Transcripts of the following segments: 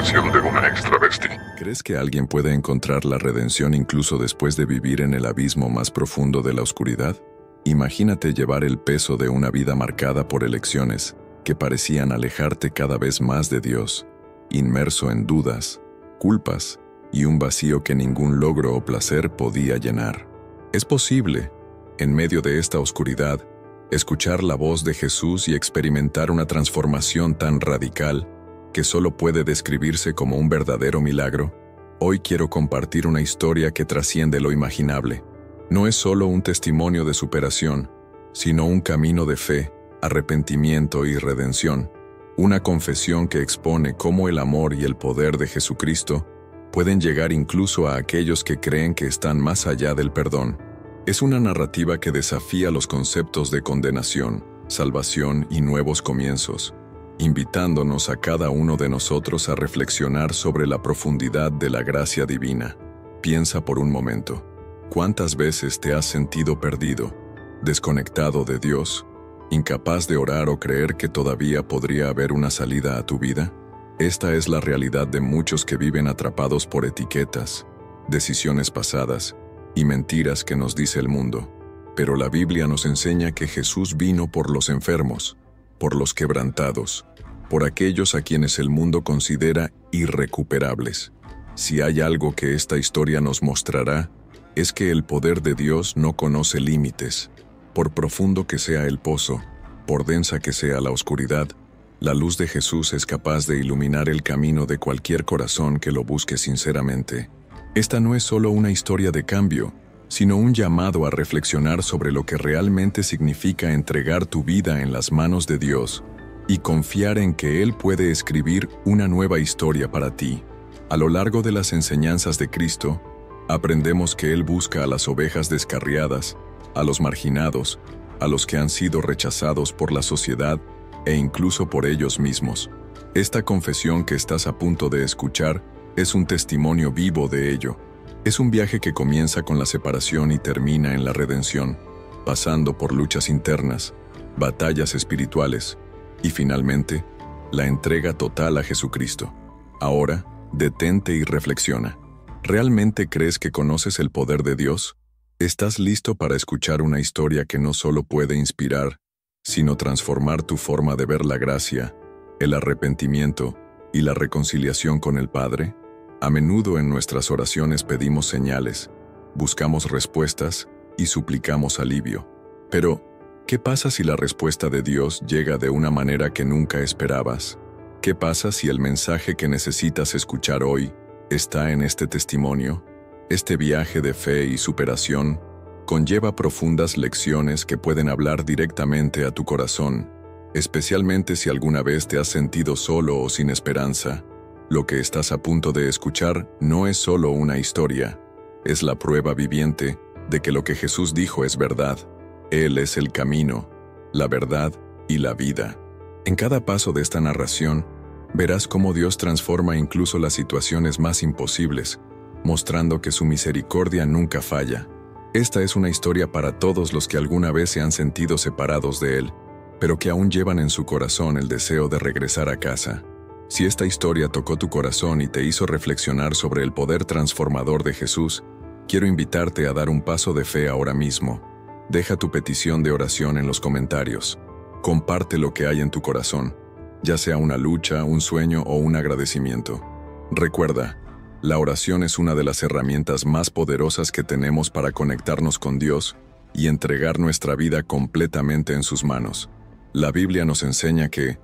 redención de una extra bestia. ¿Crees que alguien puede encontrar la redención incluso después de vivir en el abismo más profundo de la oscuridad? Imagínate llevar el peso de una vida marcada por elecciones que parecían alejarte cada vez más de Dios, inmerso en dudas, culpas y un vacío que ningún logro o placer podía llenar. Es posible, en medio de esta oscuridad, escuchar la voz de Jesús y experimentar una transformación tan radical que solo puede describirse como un verdadero milagro. Hoy quiero compartir una historia que trasciende lo imaginable. No es solo un testimonio de superación, sino un camino de fe, arrepentimiento y redención. Una confesión que expone cómo el amor y el poder de Jesucristo pueden llegar incluso a aquellos que creen que están más allá del perdón. Es una narrativa que desafía los conceptos de condenación, salvación y nuevos comienzos, invitándonos a cada uno de nosotros a reflexionar sobre la profundidad de la gracia divina. Piensa por un momento, ¿cuántas veces te has sentido perdido, desconectado de Dios, incapaz de orar o creer que todavía podría haber una salida a tu vida? Esta es la realidad de muchos que viven atrapados por etiquetas, decisiones pasadas y mentiras que nos dice el mundo. Pero la Biblia nos enseña que Jesús vino por los enfermos, por los quebrantados, por aquellos a quienes el mundo considera irrecuperables. Si hay algo que esta historia nos mostrará, es que el poder de Dios no conoce límites. Por profundo que sea el pozo, por densa que sea la oscuridad, la luz de Jesús es capaz de iluminar el camino de cualquier corazón que lo busque sinceramente. Esta no es solo una historia de cambio, sino un llamado a reflexionar sobre lo que realmente significa entregar tu vida en las manos de Dios y confiar en que Él puede escribir una nueva historia para ti. A lo largo de las enseñanzas de Cristo, aprendemos que Él busca a las ovejas descarriadas, a los marginados, a los que han sido rechazados por la sociedad e incluso por ellos mismos. Esta confesión que estás a punto de escuchar es un testimonio vivo de ello. Es un viaje que comienza con la separación y termina en la redención, pasando por luchas internas, batallas espirituales y finalmente, la entrega total a Jesucristo. Ahora, detente y reflexiona. ¿Realmente crees que conoces el poder de Dios? ¿Estás listo para escuchar una historia que no solo puede inspirar, sino transformar tu forma de ver la gracia, el arrepentimiento y la reconciliación con el Padre? A menudo en nuestras oraciones pedimos señales, buscamos respuestas y suplicamos alivio. Pero, ¿qué pasa si la respuesta de Dios llega de una manera que nunca esperabas? ¿Qué pasa si el mensaje que necesitas escuchar hoy está en este testimonio? Este viaje de fe y superación conlleva profundas lecciones que pueden hablar directamente a tu corazón, especialmente si alguna vez te has sentido solo o sin esperanza. Lo que estás a punto de escuchar no es solo una historia, es la prueba viviente de que lo que Jesús dijo es verdad. Él es el camino, la verdad y la vida. En cada paso de esta narración, verás cómo Dios transforma incluso las situaciones más imposibles, mostrando que su misericordia nunca falla. Esta es una historia para todos los que alguna vez se han sentido separados de Él, pero que aún llevan en su corazón el deseo de regresar a casa. Si esta historia tocó tu corazón y te hizo reflexionar sobre el poder transformador de Jesús, quiero invitarte a dar un paso de fe ahora mismo. Deja tu petición de oración en los comentarios. Comparte lo que hay en tu corazón, ya sea una lucha, un sueño o un agradecimiento. Recuerda, la oración es una de las herramientas más poderosas que tenemos para conectarnos con Dios y entregar nuestra vida completamente en sus manos. La Biblia nos enseña que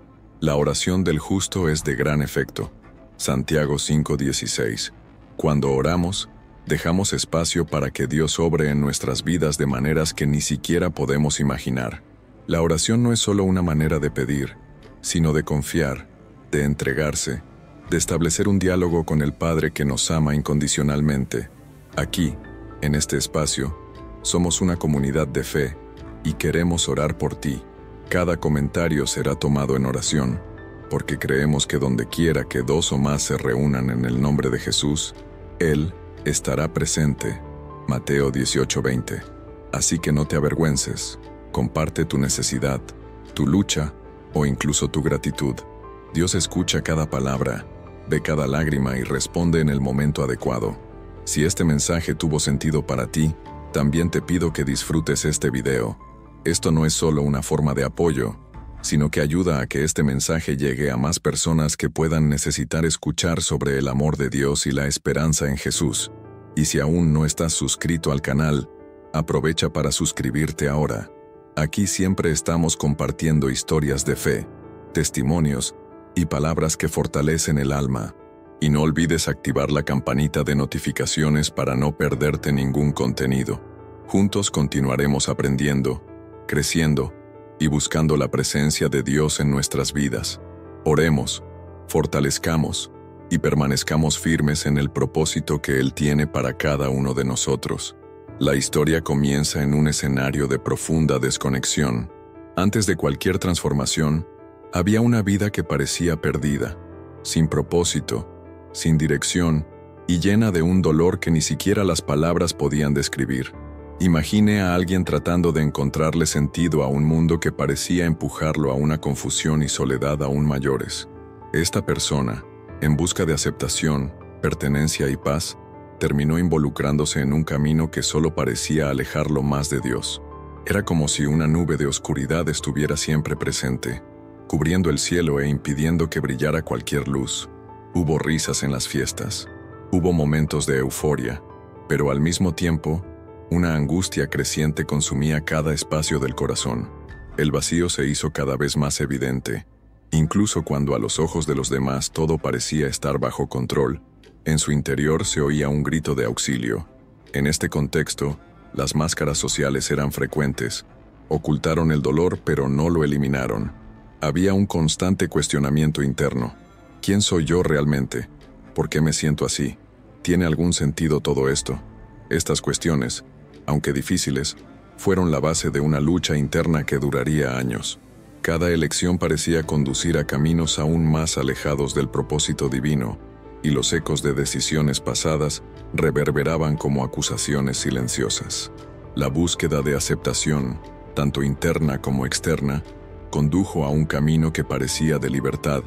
la oración del justo es de gran efecto. Santiago 5:16. Cuando oramos, dejamos espacio para que Dios obre en nuestras vidas de maneras que ni siquiera podemos imaginar. La oración no es solo una manera de pedir, sino de confiar, de entregarse, de establecer un diálogo con el Padre que nos ama incondicionalmente. Aquí, en este espacio, somos una comunidad de fe y queremos orar por ti. Cada comentario será tomado en oración, porque creemos que donde quiera que dos o más se reúnan en el nombre de Jesús, Él estará presente. Mateo 18:20. Así que no te avergüences, comparte tu necesidad, tu lucha o incluso tu gratitud. Dios escucha cada palabra Ve cada lágrima y responde en el momento adecuado. Si este mensaje tuvo sentido para ti, también te pido que disfrutes este video. Esto no es solo una forma de apoyo, sino que ayuda a que este mensaje llegue a más personas que puedan necesitar escuchar sobre el amor de Dios y la esperanza en Jesús. Y si aún no estás suscrito al canal, aprovecha para suscribirte ahora. Aquí siempre estamos compartiendo historias de fe, testimonios y palabras que fortalecen el alma. Y no olvides activar la campanita de notificaciones para no perderte ningún contenido. Juntos continuaremos aprendiendo, creciendo y buscando la presencia de Dios en nuestras vidas. Oremos, fortalezcamos y permanezcamos firmes en el propósito que Él tiene para cada uno de nosotros. La historia comienza en un escenario de profunda desconexión. Antes de cualquier transformación, había una vida que parecía perdida, sin propósito, sin dirección y llena de un dolor que ni siquiera las palabras podían describir. Imagine a alguien tratando de encontrarle sentido a un mundo que parecía empujarlo a una confusión y soledad aún mayores. Esta persona, en busca de aceptación, pertenencia y paz, terminó involucrándose en un camino que solo parecía alejarlo más de Dios. Era como si una nube de oscuridad estuviera siempre presente, cubriendo el cielo e impidiendo que brillara cualquier luz. Hubo risas en las fiestas, hubo momentos de euforia, pero al mismo tiempo, una angustia creciente consumía cada espacio del corazón. El vacío se hizo cada vez más evidente. Incluso cuando a los ojos de los demás todo parecía estar bajo control, en su interior se oía un grito de auxilio. En este contexto, las máscaras sociales eran frecuentes. Ocultaron el dolor, pero no lo eliminaron. Había un constante cuestionamiento interno. ¿Quién soy yo realmente? ¿Por qué me siento así? ¿Tiene algún sentido todo esto? Estas cuestiones, aunque difíciles, fueron la base de una lucha interna que duraría años. Cada elección parecía conducir a caminos aún más alejados del propósito divino, y los ecos de decisiones pasadas reverberaban como acusaciones silenciosas. La búsqueda de aceptación, tanto interna como externa, condujo a un camino que parecía de libertad,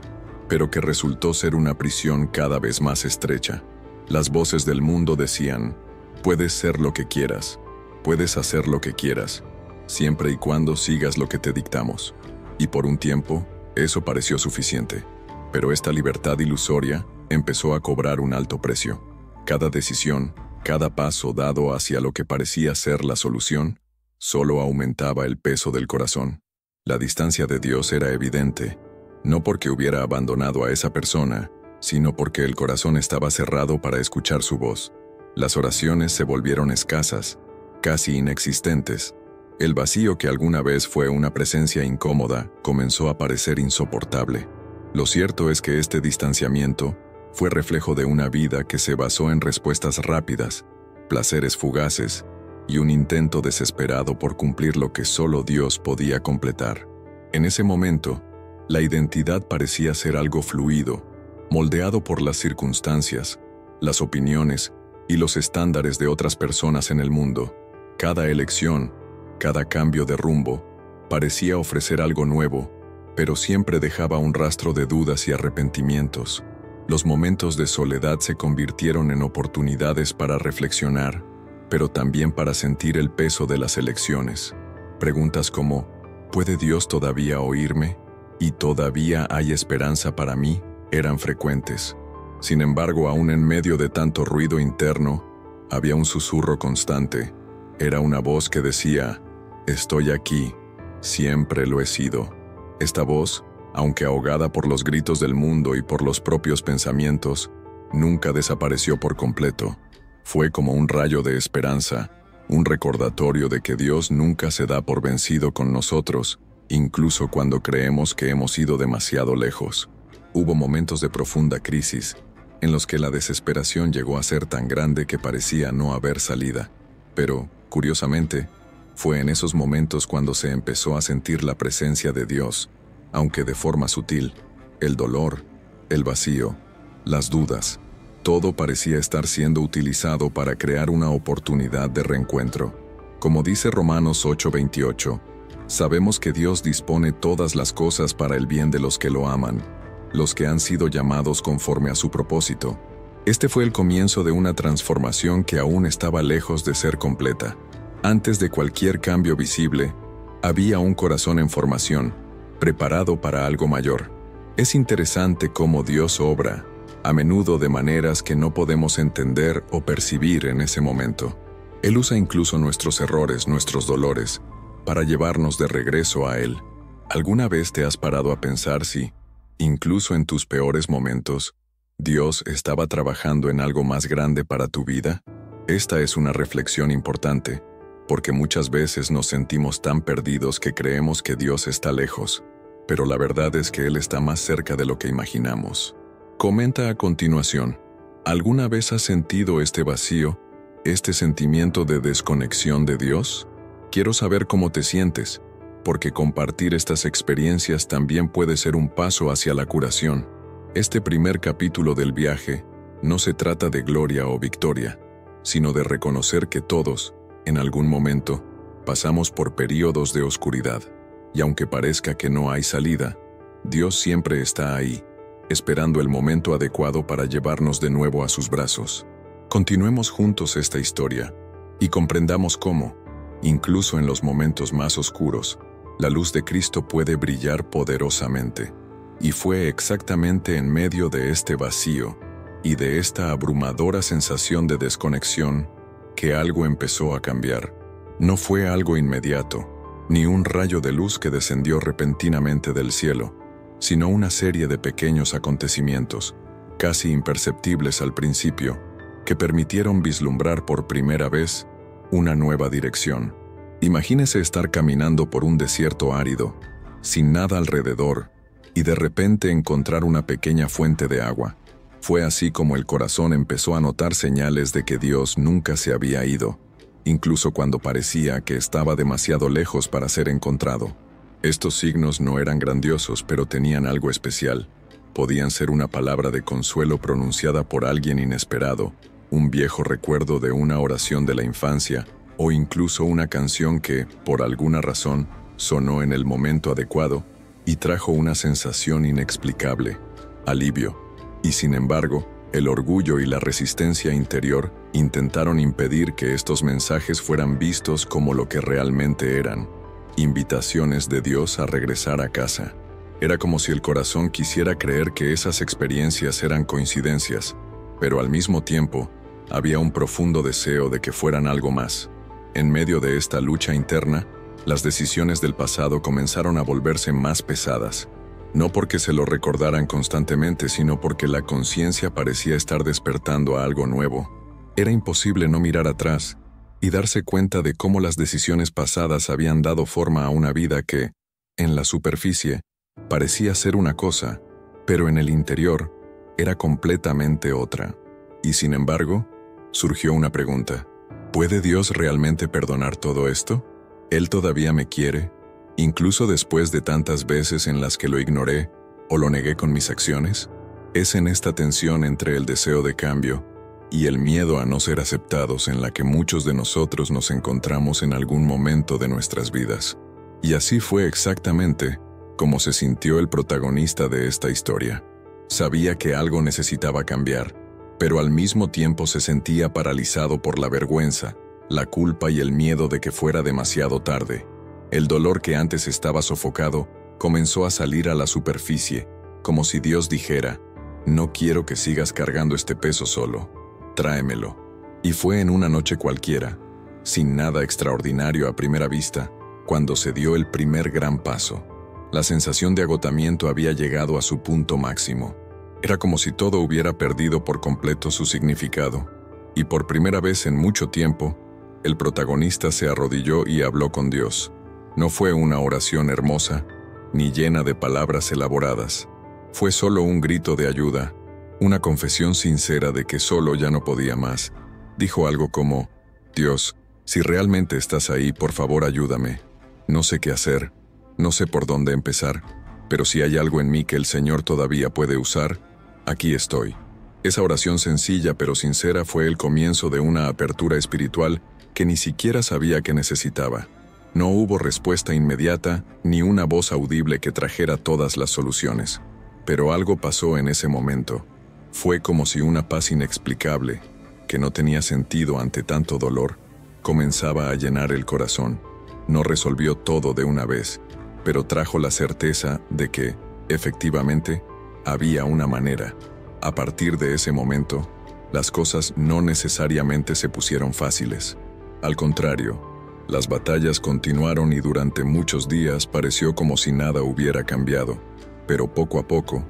pero que resultó ser una prisión cada vez más estrecha. Las voces del mundo decían: puedes ser lo que quieras, puedes hacer lo que quieras, siempre y cuando sigas lo que te dictamos. Y por un tiempo, eso pareció suficiente. Pero esta libertad ilusoria empezó a cobrar un alto precio. Cada decisión, cada paso dado hacia lo que parecía ser la solución, solo aumentaba el peso del corazón. La distancia de Dios era evidente, no porque hubiera abandonado a esa persona, sino porque el corazón estaba cerrado para escuchar su voz. Las oraciones se volvieron escasas, casi inexistentes. El vacío que alguna vez fue una presencia incómoda comenzó a parecer insoportable. Lo cierto es que este distanciamiento fue reflejo de una vida que se basó en respuestas rápidas, placeres fugaces y un intento desesperado por cumplir lo que solo Dios podía completar. En ese momento, la identidad parecía ser algo fluido, moldeado por las circunstancias, las opiniones y los estándares de otras personas en el mundo. Cada elección, cada cambio de rumbo, parecía ofrecer algo nuevo, pero siempre dejaba un rastro de dudas y arrepentimientos. Los momentos de soledad se convirtieron en oportunidades para reflexionar, pero también para sentir el peso de las elecciones. Preguntas como: ¿puede Dios todavía oírme? ¿Y todavía hay esperanza para mí? Eran frecuentes. Sin embargo, aún en medio de tanto ruido interno, había un susurro constante. Era una voz que decía: estoy aquí, siempre lo he sido. Esta voz, aunque ahogada por los gritos del mundo y por los propios pensamientos, nunca desapareció por completo. Fue como un rayo de esperanza, un recordatorio de que Dios nunca se da por vencido con nosotros, incluso cuando creemos que hemos ido demasiado lejos. Hubo momentos de profunda crisis, en los que la desesperación llegó a ser tan grande que parecía no haber salida. Pero, curiosamente, fue en esos momentos cuando se empezó a sentir la presencia de Dios, aunque de forma sutil. El dolor, el vacío, las dudas, todo parecía estar siendo utilizado para crear una oportunidad de reencuentro. Como dice Romanos 8:28, sabemos que Dios dispone todas las cosas para el bien de los que lo aman, los que han sido llamados conforme a su propósito. Este fue el comienzo de una transformación que aún estaba lejos de ser completa. Antes de cualquier cambio visible, había un corazón en formación, preparado para algo mayor. Es interesante cómo Dios obra, a menudo de maneras que no podemos entender o percibir en ese momento. Él usa incluso nuestros errores, nuestros dolores, para llevarnos de regreso a Él. ¿Alguna vez te has parado a pensar si, incluso en tus peores momentos, Dios estaba trabajando en algo más grande para tu vida? Esta es una reflexión importante, porque muchas veces nos sentimos tan perdidos que creemos que Dios está lejos, pero la verdad es que Él está más cerca de lo que imaginamos. Comenta a continuación, ¿alguna vez has sentido este vacío, este sentimiento de desconexión de Dios? Quiero saber cómo te sientes, porque compartir estas experiencias también puede ser un paso hacia la curación. Este primer capítulo del viaje no se trata de gloria o victoria, sino de reconocer que todos, en algún momento, pasamos por períodos de oscuridad, y aunque parezca que no hay salida, Dios siempre está ahí, esperando el momento adecuado para llevarnos de nuevo a sus brazos. Continuemos juntos esta historia, y comprendamos cómo, incluso en los momentos más oscuros, la luz de Cristo puede brillar poderosamente. Y fue exactamente en medio de este vacío y de esta abrumadora sensación de desconexión que algo empezó a cambiar. No fue algo inmediato, ni un rayo de luz que descendió repentinamente del cielo, sino una serie de pequeños acontecimientos, casi imperceptibles al principio, que permitieron vislumbrar por primera vez una nueva dirección. Imagínese estar caminando por un desierto árido, sin nada alrededor, y de repente encontrar una pequeña fuente de agua. Fue así como el corazón empezó a notar señales de que Dios nunca se había ido, incluso cuando parecía que estaba demasiado lejos para ser encontrado. Estos signos no eran grandiosos, pero tenían algo especial. Podían ser una palabra de consuelo pronunciada por alguien inesperado, un viejo recuerdo de una oración de la infancia, o incluso una canción que, por alguna razón, sonó en el momento adecuado y trajo una sensación inexplicable, alivio. Y sin embargo, el orgullo y la resistencia interior intentaron impedir que estos mensajes fueran vistos como lo que realmente eran, invitaciones de Dios a regresar a casa. Era como si el corazón quisiera creer que esas experiencias eran coincidencias, pero al mismo tiempo, había un profundo deseo de que fueran algo más. En medio de esta lucha interna, las decisiones del pasado comenzaron a volverse más pesadas, no porque se lo recordaran constantemente, sino porque la conciencia parecía estar despertando a algo nuevo. Era imposible no mirar atrás y darse cuenta de cómo las decisiones pasadas habían dado forma a una vida que, en la superficie, parecía ser una cosa, pero en el interior era completamente otra. Y sin embargo, surgió una pregunta. ¿Puede Dios realmente perdonar todo esto? ¿Él todavía me quiere, incluso después de tantas veces en las que lo ignoré o lo negué con mis acciones? Es en esta tensión entre el deseo de cambio y el miedo a no ser aceptados en la que muchos de nosotros nos encontramos en algún momento de nuestras vidas. Y así fue exactamente como se sintió el protagonista de esta historia. Sabía que algo necesitaba cambiar, pero al mismo tiempo se sentía paralizado por la vergüenza, la culpa y el miedo de que fuera demasiado tarde. El dolor que antes estaba sofocado comenzó a salir a la superficie, como si Dios dijera, «No quiero que sigas cargando este peso solo, tráemelo». Y fue en una noche cualquiera, sin nada extraordinario a primera vista, cuando se dio el primer gran paso. La sensación de agotamiento había llegado a su punto máximo. Era como si todo hubiera perdido por completo su significado, y por primera vez en mucho tiempo, el protagonista se arrodilló y habló con Dios. No fue una oración hermosa, ni llena de palabras elaboradas. Fue solo un grito de ayuda, una confesión sincera de que solo ya no podía más. Dijo algo como, «Dios, si realmente estás ahí, por favor ayúdame. No sé qué hacer, no sé por dónde empezar, pero si hay algo en mí que el Señor todavía puede usar, aquí estoy». Esa oración sencilla pero sincera fue el comienzo de una apertura espiritual que ni siquiera sabía que necesitaba. No hubo respuesta inmediata ni una voz audible que trajera todas las soluciones. Pero algo pasó en ese momento. Fue como si una paz inexplicable, que no tenía sentido ante tanto dolor, comenzaba a llenar el corazón. No resolvió todo de una vez, pero trajo la certeza de que, efectivamente, había una manera. A partir de ese momento, las cosas no necesariamente se pusieron fáciles. Al contrario, las batallas continuaron y durante muchos días pareció como si nada hubiera cambiado. Pero poco a poco,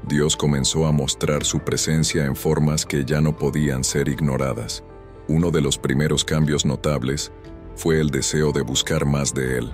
Dios comenzó a mostrar su presencia en formas que ya no podían ser ignoradas. Uno de los primeros cambios notables fue el deseo de buscar más de Él.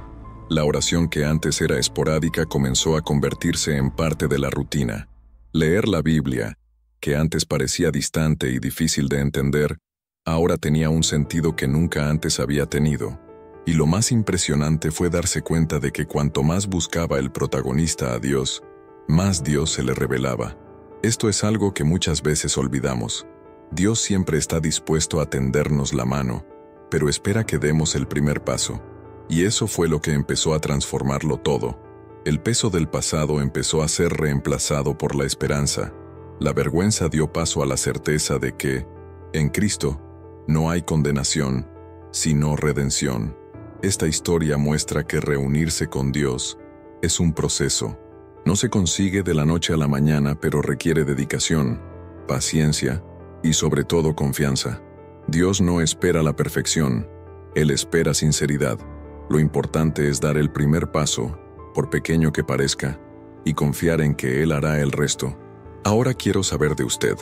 La oración que antes era esporádica comenzó a convertirse en parte de la rutina. Leer la Biblia, que antes parecía distante y difícil de entender, ahora tenía un sentido que nunca antes había tenido. Y lo más impresionante fue darse cuenta de que cuanto más buscaba el protagonista a Dios, más Dios se le revelaba. Esto es algo que muchas veces olvidamos. Dios siempre está dispuesto a tendernos la mano, pero espera que demos el primer paso. Y eso fue lo que empezó a transformarlo todo. El peso del pasado empezó a ser reemplazado por la esperanza. La vergüenza dio paso a la certeza de que, en Cristo, no hay condenación, sino redención. Esta historia muestra que reunirse con Dios es un proceso. No se consigue de la noche a la mañana, pero requiere dedicación, paciencia y sobre todo confianza. Dios no espera la perfección, Él espera sinceridad. Lo importante es dar el primer paso, por pequeño que parezca, y confiar en que Él hará el resto. Ahora quiero saber de usted.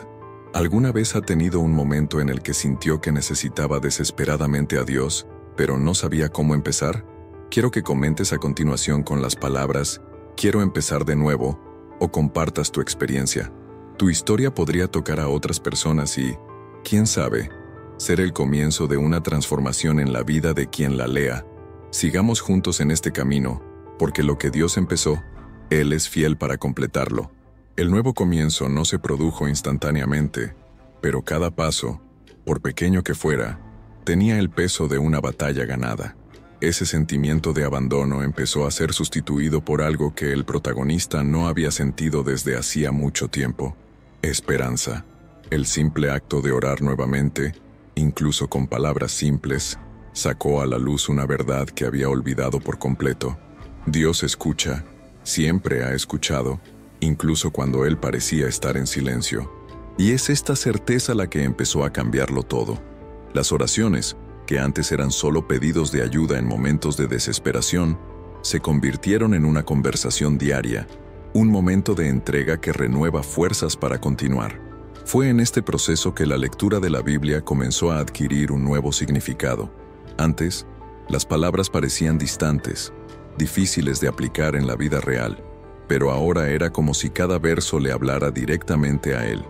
¿Alguna vez ha tenido un momento en el que sintió que necesitaba desesperadamente a Dios, pero no sabía cómo empezar? Quiero que comentes a continuación con las palabras "quiero empezar de nuevo" o compartas tu experiencia. Tu historia podría tocar a otras personas y, quién sabe, ser el comienzo de una transformación en la vida de quien la lea. Sigamos juntos en este camino, porque lo que Dios empezó, Él es fiel para completarlo. El nuevo comienzo no se produjo instantáneamente, pero cada paso, por pequeño que fuera, tenía el peso de una batalla ganada. Ese sentimiento de abandono empezó a ser sustituido por algo que el protagonista no había sentido desde hacía mucho tiempo: esperanza. El simple acto de orar nuevamente, incluso con palabras simples, sacó a la luz una verdad que había olvidado por completo. Dios escucha, siempre ha escuchado, incluso cuando Él parecía estar en silencio. Y es esta certeza la que empezó a cambiarlo todo. Las oraciones, que antes eran solo pedidos de ayuda en momentos de desesperación, se convirtieron en una conversación diaria, un momento de entrega que renueva fuerzas para continuar. Fue en este proceso que la lectura de la Biblia comenzó a adquirir un nuevo significado. Antes, las palabras parecían distantes, difíciles de aplicar en la vida real, pero ahora era como si cada verso le hablara directamente a él.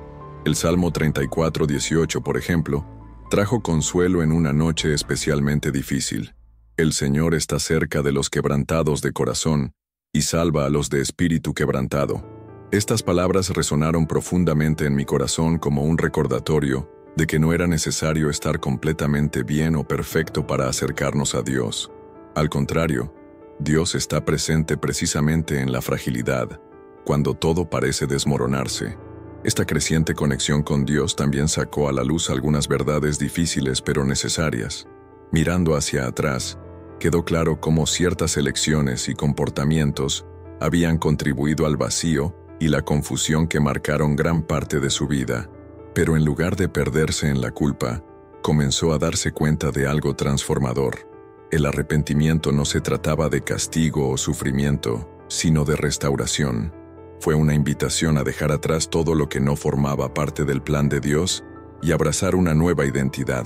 El Salmo 34:18, por ejemplo, trajo consuelo en una noche especialmente difícil. El Señor está cerca de los quebrantados de corazón y salva a los de espíritu quebrantado. Estas palabras resonaron profundamente en mi corazón como un recordatorio de que no era necesario estar completamente bien o perfecto para acercarnos a Dios. Al contrario, Dios está presente precisamente en la fragilidad, cuando todo parece desmoronarse. Esta creciente conexión con Dios también sacó a la luz algunas verdades difíciles pero necesarias. Mirando hacia atrás, quedó claro cómo ciertas elecciones y comportamientos habían contribuido al vacío y la confusión que marcaron gran parte de su vida. Pero en lugar de perderse en la culpa, comenzó a darse cuenta de algo transformador. El arrepentimiento no se trataba de castigo o sufrimiento, sino de restauración. Fue una invitación a dejar atrás todo lo que no formaba parte del plan de Dios y abrazar una nueva identidad,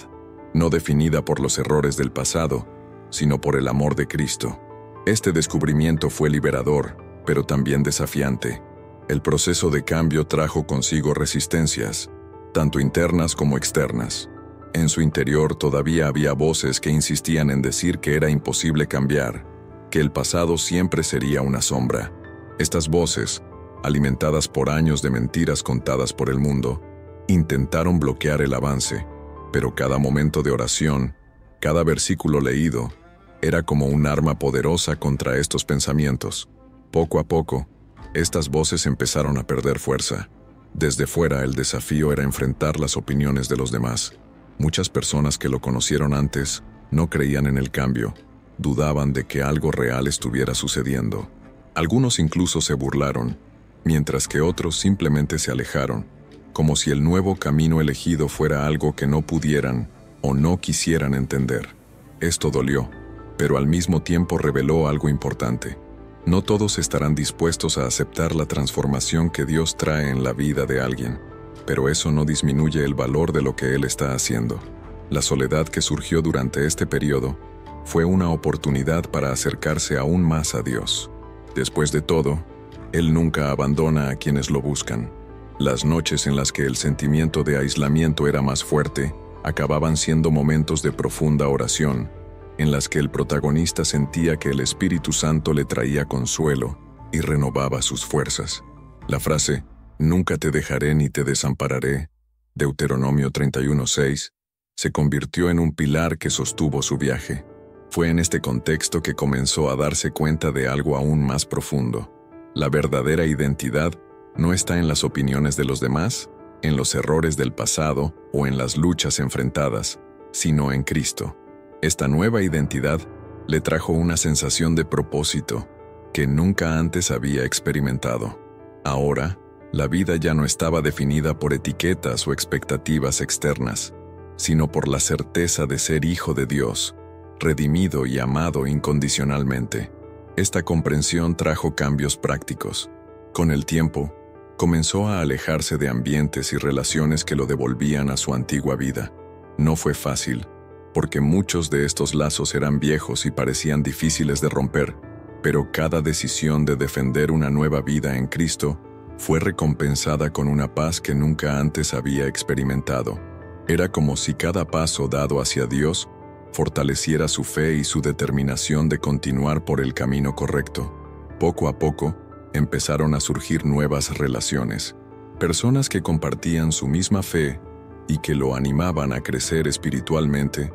no definida por los errores del pasado, sino por el amor de Cristo. Este descubrimiento fue liberador, pero también desafiante. El proceso de cambio trajo consigo resistencias, tanto internas como externas. En su interior todavía había voces que insistían en decir que era imposible cambiar, que el pasado siempre sería una sombra. Estas voces, alimentadas por años de mentiras contadas por el mundo, intentaron bloquear el avance, pero cada momento de oración, cada versículo leído, era como un arma poderosa contra estos pensamientos. Poco a poco, Estas voces empezaron a perder fuerza. Desde fuera, el desafío era enfrentar las opiniones de los demás. Muchas personas que lo conocieron antes no creían en el cambio, dudaban de que algo real estuviera sucediendo. Algunos incluso se burlaron, mientras que otros simplemente se alejaron, como si el nuevo camino elegido fuera algo que no pudieran o no quisieran entender. Esto dolió, pero al mismo tiempo reveló algo importante. No todos estarán dispuestos a aceptar la transformación que Dios trae en la vida de alguien, pero eso no disminuye el valor de lo que Él está haciendo. La soledad que surgió durante este periodo fue una oportunidad para acercarse aún más a Dios. Después de todo, Él nunca abandona a quienes lo buscan. Las noches en las que el sentimiento de aislamiento era más fuerte, acababan siendo momentos de profunda oración, en las que el protagonista sentía que el Espíritu Santo le traía consuelo y renovaba sus fuerzas. La frase, «Nunca te dejaré ni te desampararé», Deuteronomio 31:6, se convirtió en un pilar que sostuvo su viaje. Fue en este contexto que comenzó a darse cuenta de algo aún más profundo. La verdadera identidad no está en las opiniones de los demás, en los errores del pasado o en las luchas enfrentadas, sino en Cristo. Esta nueva identidad le trajo una sensación de propósito que nunca antes había experimentado. Ahora, la vida ya no estaba definida por etiquetas o expectativas externas, sino por la certeza de ser hijo de Dios, redimido y amado incondicionalmente. Esta comprensión trajo cambios prácticos. Con el tiempo, comenzó a alejarse de ambientes y relaciones que lo devolvían a su antigua vida. No fue fácil, porque muchos de estos lazos eran viejos y parecían difíciles de romper, pero cada decisión de defender una nueva vida en Cristo fue recompensada con una paz que nunca antes había experimentado. Era como si cada paso dado hacia Dios fortaleciera su fe y su determinación de continuar por el camino correcto. Poco a poco, empezaron a surgir nuevas relaciones, personas que compartían su misma fe y que lo animaban a crecer espiritualmente,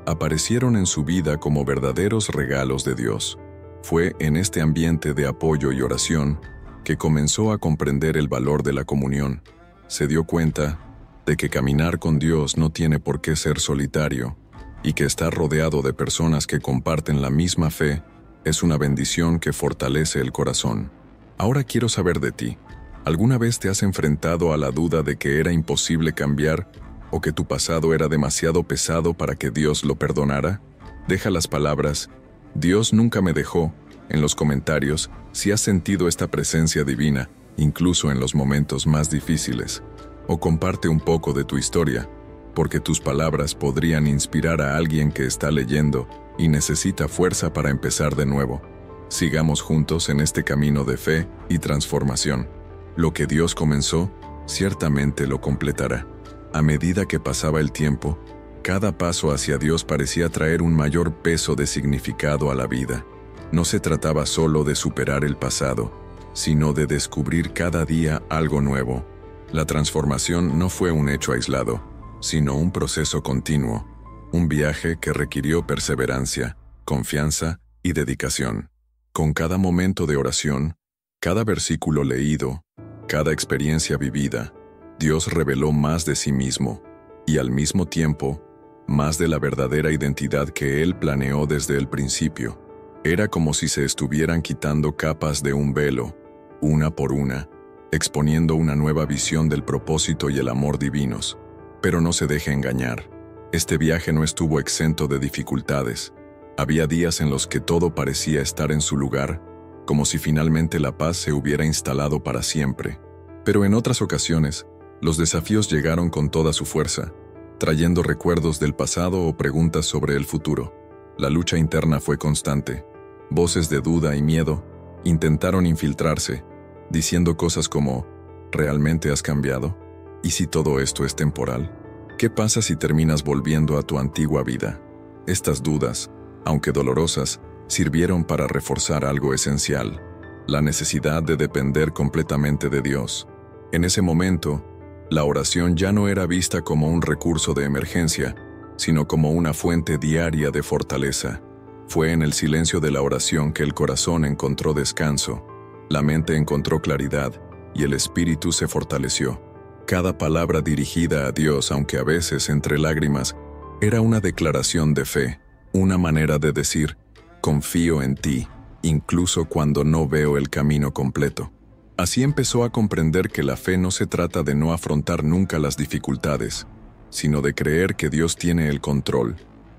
aparecieron en su vida como verdaderos regalos de Dios. Fue en este ambiente de apoyo y oración que comenzó a comprender el valor de la comunión. Se dio cuenta de que caminar con Dios no tiene por qué ser solitario y que estar rodeado de personas que comparten la misma fe es una bendición que fortalece el corazón. Ahora quiero saber de ti. ¿Alguna vez te has enfrentado a la duda de que era imposible cambiar o que tu pasado era demasiado pesado para que Dios lo perdonara? Deja las palabras «Dios nunca me dejó» en los comentarios si has sentido esta presencia divina, incluso en los momentos más difíciles. O comparte un poco de tu historia, porque tus palabras podrían inspirar a alguien que está leyendo y necesita fuerza para empezar de nuevo. Sigamos juntos en este camino de fe y transformación. Lo que Dios comenzó, ciertamente lo completará. A medida que pasaba el tiempo, cada paso hacia Dios parecía traer un mayor peso de significado a la vida. No se trataba solo de superar el pasado, sino de descubrir cada día algo nuevo. La transformación no fue un hecho aislado, sino un proceso continuo, un viaje que requirió perseverancia, confianza y dedicación. Con cada momento de oración, cada versículo leído, cada experiencia vivida, Dios reveló más de sí mismo, y al mismo tiempo, más de la verdadera identidad que Él planeó desde el principio. Era como si se estuvieran quitando capas de un velo, una por una, exponiendo una nueva visión del propósito y el amor divinos. Pero no se deje engañar. Este viaje no estuvo exento de dificultades. Había días en los que todo parecía estar en su lugar, como si finalmente la paz se hubiera instalado para siempre. Pero en otras ocasiones, los desafíos llegaron con toda su fuerza, trayendo recuerdos del pasado o preguntas sobre el futuro. La lucha interna fue constante. Voces de duda y miedo intentaron infiltrarse, diciendo cosas como, ¿realmente has cambiado? ¿Y si todo esto es temporal? ¿Qué pasa si terminas volviendo a tu antigua vida? Estas dudas, aunque dolorosas, sirvieron para reforzar algo esencial, la necesidad de depender completamente de Dios. En ese momento, la oración ya no era vista como un recurso de emergencia, sino como una fuente diaria de fortaleza. Fue en el silencio de la oración que el corazón encontró descanso, La mente encontró claridad y el espíritu se fortaleció. Cada palabra dirigida a Dios, aunque a veces entre lágrimas, era una declaración de fe, una manera de decir, confío en ti, incluso cuando no veo el camino completo. Así empezó a comprender que la fe no se trata de no afrontar nunca las dificultades, sino de creer que Dios tiene el control,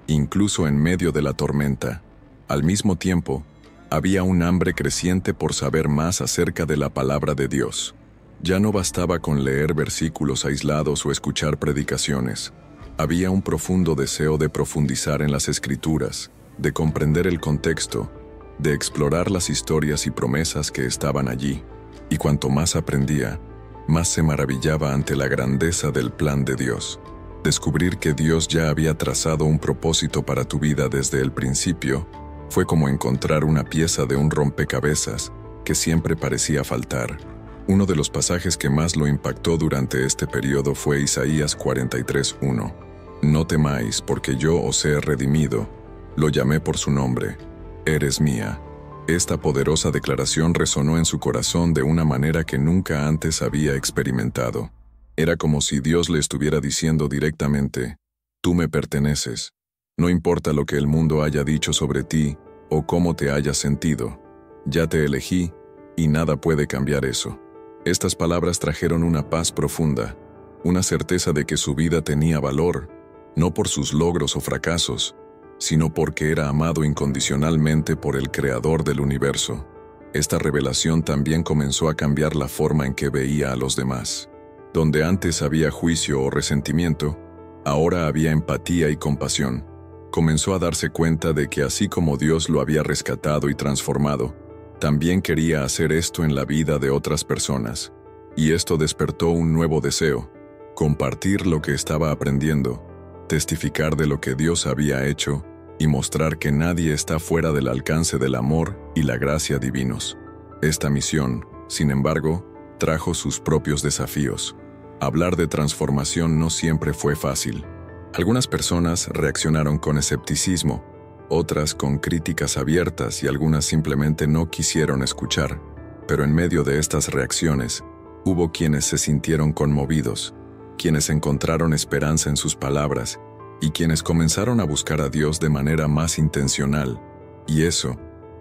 incluso en medio de la tormenta. Al mismo tiempo, había un hambre creciente por saber más acerca de la palabra de Dios. Ya no bastaba con leer versículos aislados o escuchar predicaciones. Había un profundo deseo de profundizar en las Escrituras, de comprender el contexto, de explorar las historias y promesas que estaban allí. Y cuanto más aprendía, más se maravillaba ante la grandeza del plan de Dios. Descubrir que Dios ya había trazado un propósito para tu vida desde el principio fue como encontrar una pieza de un rompecabezas que siempre parecía faltar. Uno de los pasajes que más lo impactó durante este periodo fue Isaías 43:1. No temáis, porque yo os he redimido, lo llamé por su nombre, eres mía. Esta poderosa declaración resonó en su corazón de una manera que nunca antes había experimentado. Era como si Dios le estuviera diciendo directamente, tú me perteneces. No importa lo que el mundo haya dicho sobre ti o cómo te hayas sentido, ya te elegí y nada puede cambiar eso. Estas palabras trajeron una paz profunda, una certeza de que su vida tenía valor, no por sus logros o fracasos, sino porque era amado incondicionalmente por el Creador del universo. Esta revelación también comenzó a cambiar la forma en que veía a los demás. Donde antes había juicio o resentimiento, ahora había empatía y compasión. Comenzó a darse cuenta de que así como Dios lo había rescatado y transformado, también quería hacer esto en la vida de otras personas. Y esto despertó un nuevo deseo: compartir lo que estaba aprendiendo, testificar de lo que Dios había hecho y mostrar que nadie está fuera del alcance del amor y la gracia divinos. Esta misión, sin embargo, trajo sus propios desafíos. Hablar de transformación no siempre fue fácil. Algunas personas reaccionaron con escepticismo, otras con críticas abiertas y algunas simplemente no quisieron escuchar. Pero en medio de estas reacciones, hubo quienes se sintieron conmovidos, quienes encontraron esperanza en sus palabras y quienes comenzaron a buscar a Dios de manera más intencional. Y eso,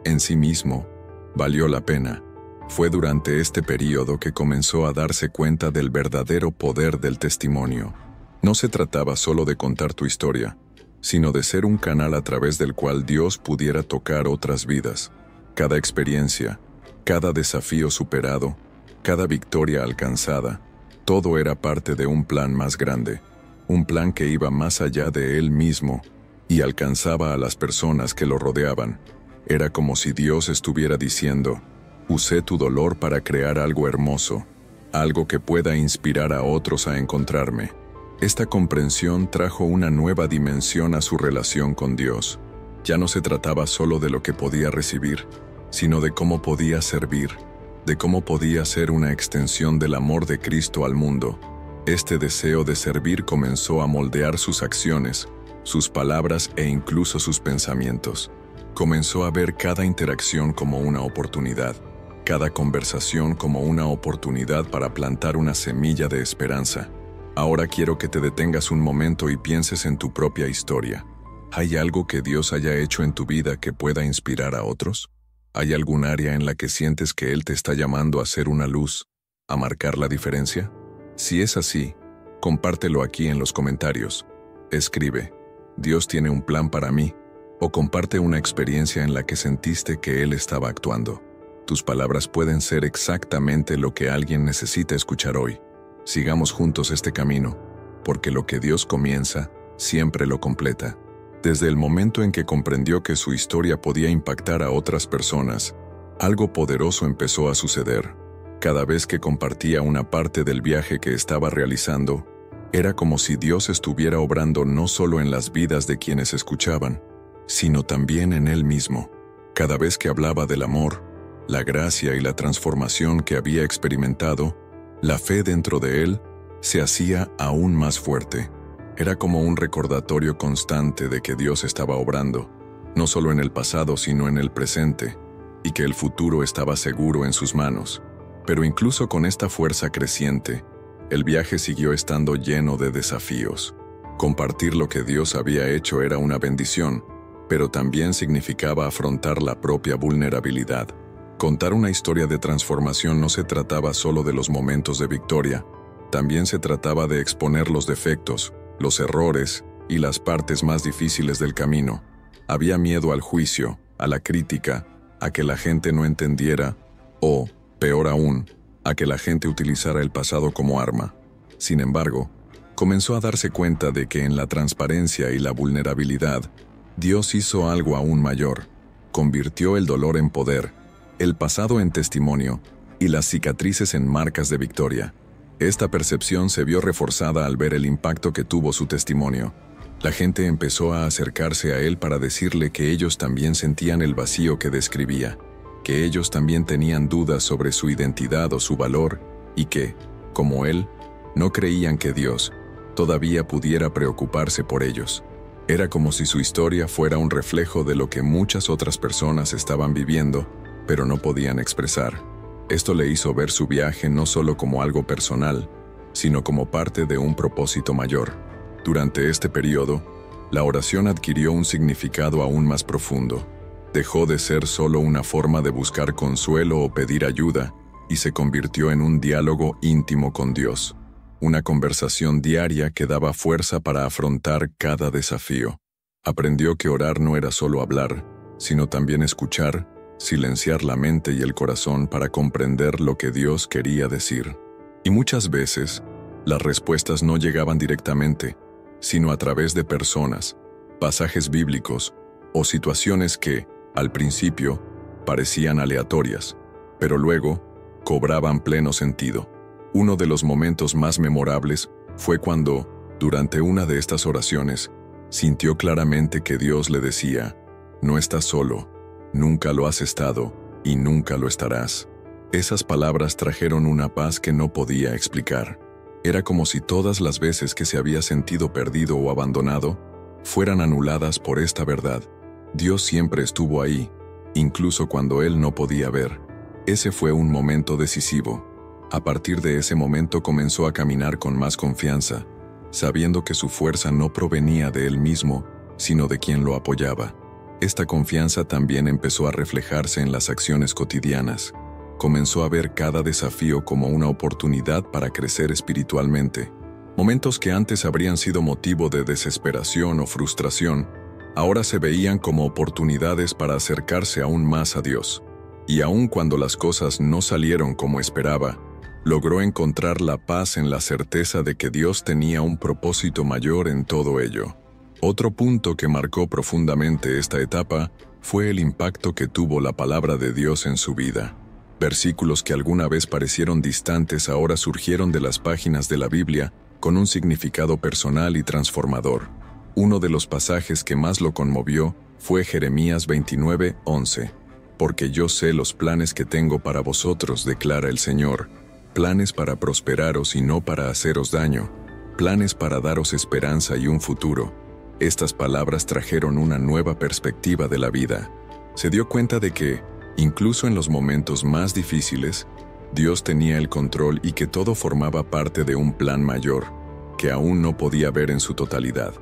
en sí mismo, valió la pena. Fue durante este período que comenzó a darse cuenta del verdadero poder del testimonio. No se trataba solo de contar tu historia, sino de ser un canal a través del cual Dios pudiera tocar otras vidas. Cada experiencia, cada desafío superado, cada victoria alcanzada, todo era parte de un plan más grande, un plan que iba más allá de él mismo y alcanzaba a las personas que lo rodeaban. Era como si Dios estuviera diciendo, usé tu dolor para crear algo hermoso, algo que pueda inspirar a otros a encontrarme. Esta comprensión trajo una nueva dimensión a su relación con Dios. Ya no se trataba solo de lo que podía recibir, sino de cómo podía servir, de cómo podía ser una extensión del amor de Cristo al mundo. Este deseo de servir comenzó a moldear sus acciones, sus palabras e incluso sus pensamientos. Comenzó a ver cada interacción como una oportunidad, cada conversación como una oportunidad para plantar una semilla de esperanza. Ahora quiero que te detengas un momento y pienses en tu propia historia. ¿Hay algo que Dios haya hecho en tu vida que pueda inspirar a otros? ¿Hay algún área en la que sientes que Él te está llamando a ser una luz, a marcar la diferencia? Si es así, compártelo aquí en los comentarios. Escribe, Dios tiene un plan para mí, o comparte una experiencia en la que sentiste que Él estaba actuando. Tus palabras pueden ser exactamente lo que alguien necesita escuchar hoy. Sigamos juntos este camino, porque lo que Dios comienza, siempre lo completa. Desde el momento en que comprendió que su historia podía impactar a otras personas, algo poderoso empezó a suceder. Cada vez que compartía una parte del viaje que estaba realizando, era como si Dios estuviera obrando no solo en las vidas de quienes escuchaban, sino también en Él mismo. Cada vez que hablaba del amor, la gracia y la transformación que había experimentado, la fe dentro de él se hacía aún más fuerte. Era como un recordatorio constante de que Dios estaba obrando, no solo en el pasado sino en el presente, y que el futuro estaba seguro en sus manos. Pero incluso con esta fuerza creciente, el viaje siguió estando lleno de desafíos. Compartir lo que Dios había hecho era una bendición, pero también significaba afrontar la propia vulnerabilidad. Contar una historia de transformación no se trataba solo de los momentos de victoria, también se trataba de exponer los defectos, los errores y las partes más difíciles del camino. Había miedo al juicio, a la crítica, a que la gente no entendiera o, peor aún, a que la gente utilizara el pasado como arma. Sin embargo, comenzó a darse cuenta de que en la transparencia y la vulnerabilidad, Dios hizo algo aún mayor. Convirtió el dolor en poder, el pasado en testimonio y las cicatrices en marcas de victoria. Esta percepción se vio reforzada al ver el impacto que tuvo su testimonio. La gente empezó a acercarse a él para decirle que ellos también sentían el vacío que describía, que ellos también tenían dudas sobre su identidad o su valor y que, como él, no creían que Dios todavía pudiera preocuparse por ellos. Era como si su historia fuera un reflejo de lo que muchas otras personas estaban viviendo, pero no podían expresar. Esto le hizo ver su viaje no solo como algo personal, sino como parte de un propósito mayor. Durante este periodo, la oración adquirió un significado aún más profundo. Dejó de ser solo una forma de buscar consuelo o pedir ayuda, y se convirtió en un diálogo íntimo con Dios. Una conversación diaria que daba fuerza para afrontar cada desafío. Aprendió que orar no era solo hablar, sino también escuchar, silenciar la mente y el corazón para comprender lo que Dios quería decir. Y muchas veces, las respuestas no llegaban directamente, sino a través de personas, pasajes bíblicos o situaciones que, al principio, parecían aleatorias, pero luego cobraban pleno sentido. Uno de los momentos más memorables fue cuando, durante una de estas oraciones, sintió claramente que Dios le decía: «No estás solo, nunca lo has estado y nunca lo estarás». Esas palabras trajeron una paz que no podía explicar. Era como si todas las veces que se había sentido perdido o abandonado fueran anuladas por esta verdad. Dios siempre estuvo ahí, incluso cuando él no podía ver. Ese fue un momento decisivo. A partir de ese momento comenzó a caminar con más confianza, sabiendo que su fuerza no provenía de él mismo, sino de quien lo apoyaba. Esta confianza también empezó a reflejarse en las acciones cotidianas. Comenzó a ver cada desafío como una oportunidad para crecer espiritualmente. Momentos que antes habrían sido motivo de desesperación o frustración, ahora se veían como oportunidades para acercarse aún más a Dios. Y aun cuando las cosas no salieron como esperaba, logró encontrar la paz en la certeza de que Dios tenía un propósito mayor en todo ello. Otro punto que marcó profundamente esta etapa fue el impacto que tuvo la palabra de Dios en su vida. Versículos que alguna vez parecieron distantes ahora surgieron de las páginas de la Biblia con un significado personal y transformador. Uno de los pasajes que más lo conmovió fue Jeremías 29:11. «Porque yo sé los planes que tengo para vosotros, declara el Señor, planes para prosperaros y no para haceros daño, planes para daros esperanza y un futuro». Estas palabras trajeron una nueva perspectiva de la vida. Se dio cuenta de que, incluso en los momentos más difíciles, Dios tenía el control y que todo formaba parte de un plan mayor, que aún no podía ver en su totalidad.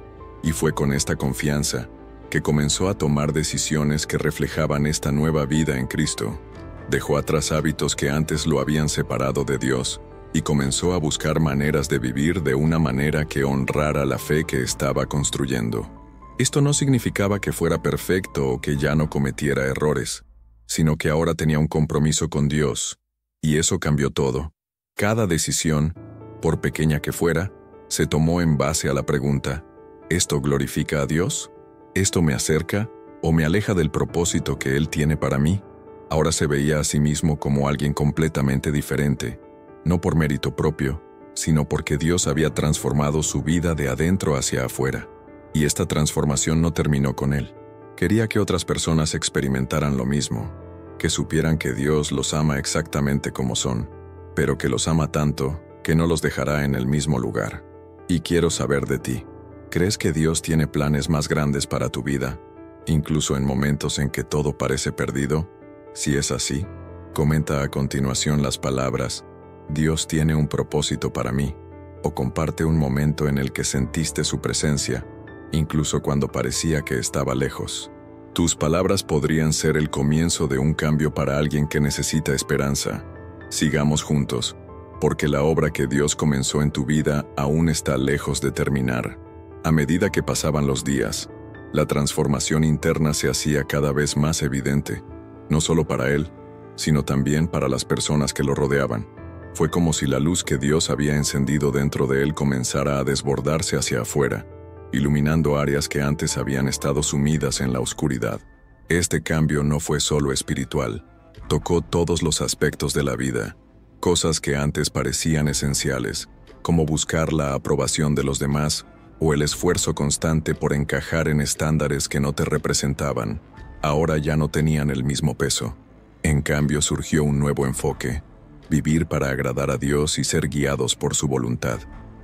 Y fue con esta confianza que comenzó a tomar decisiones que reflejaban esta nueva vida en Cristo. Dejó atrás hábitos que antes lo habían separado de Dios y comenzó a buscar maneras de vivir de una manera que honrara la fe que estaba construyendo. Esto no significaba que fuera perfecto o que ya no cometiera errores, sino que ahora tenía un compromiso con Dios, y eso cambió todo. Cada decisión, por pequeña que fuera, se tomó en base a la pregunta: ¿esto glorifica a Dios? ¿Esto me acerca o me aleja del propósito que Él tiene para mí? Ahora se veía a sí mismo como alguien completamente diferente, no por mérito propio, sino porque Dios había transformado su vida de adentro hacia afuera. Y esta transformación no terminó con él. Quería que otras personas experimentaran lo mismo, que supieran que Dios los ama exactamente como son, pero que los ama tanto que no los dejará en el mismo lugar. Y quiero saber de ti, ¿crees que Dios tiene planes más grandes para tu vida, incluso en momentos en que todo parece perdido? Si es así, comenta a continuación las palabras, Dios tiene un propósito para mí, o comparte un momento en el que sentiste su presencia, incluso cuando parecía que estaba lejos. Tus palabras podrían ser el comienzo de un cambio para alguien que necesita esperanza. Sigamos juntos, porque la obra que Dios comenzó en tu vida aún está lejos de terminar. A medida que pasaban los días, la transformación interna se hacía cada vez más evidente, no solo para él, sino también para las personas que lo rodeaban. Fue como si la luz que Dios había encendido dentro de él comenzara a desbordarse hacia afuera, iluminando áreas que antes habían estado sumidas en la oscuridad. Este cambio no fue solo espiritual, tocó todos los aspectos de la vida. Cosas que antes parecían esenciales, como buscar la aprobación de los demás o el esfuerzo constante por encajar en estándares que no te representaban, ahora ya no tenían el mismo peso. En cambio surgió un nuevo enfoque, vivir para agradar a Dios y ser guiados por su voluntad.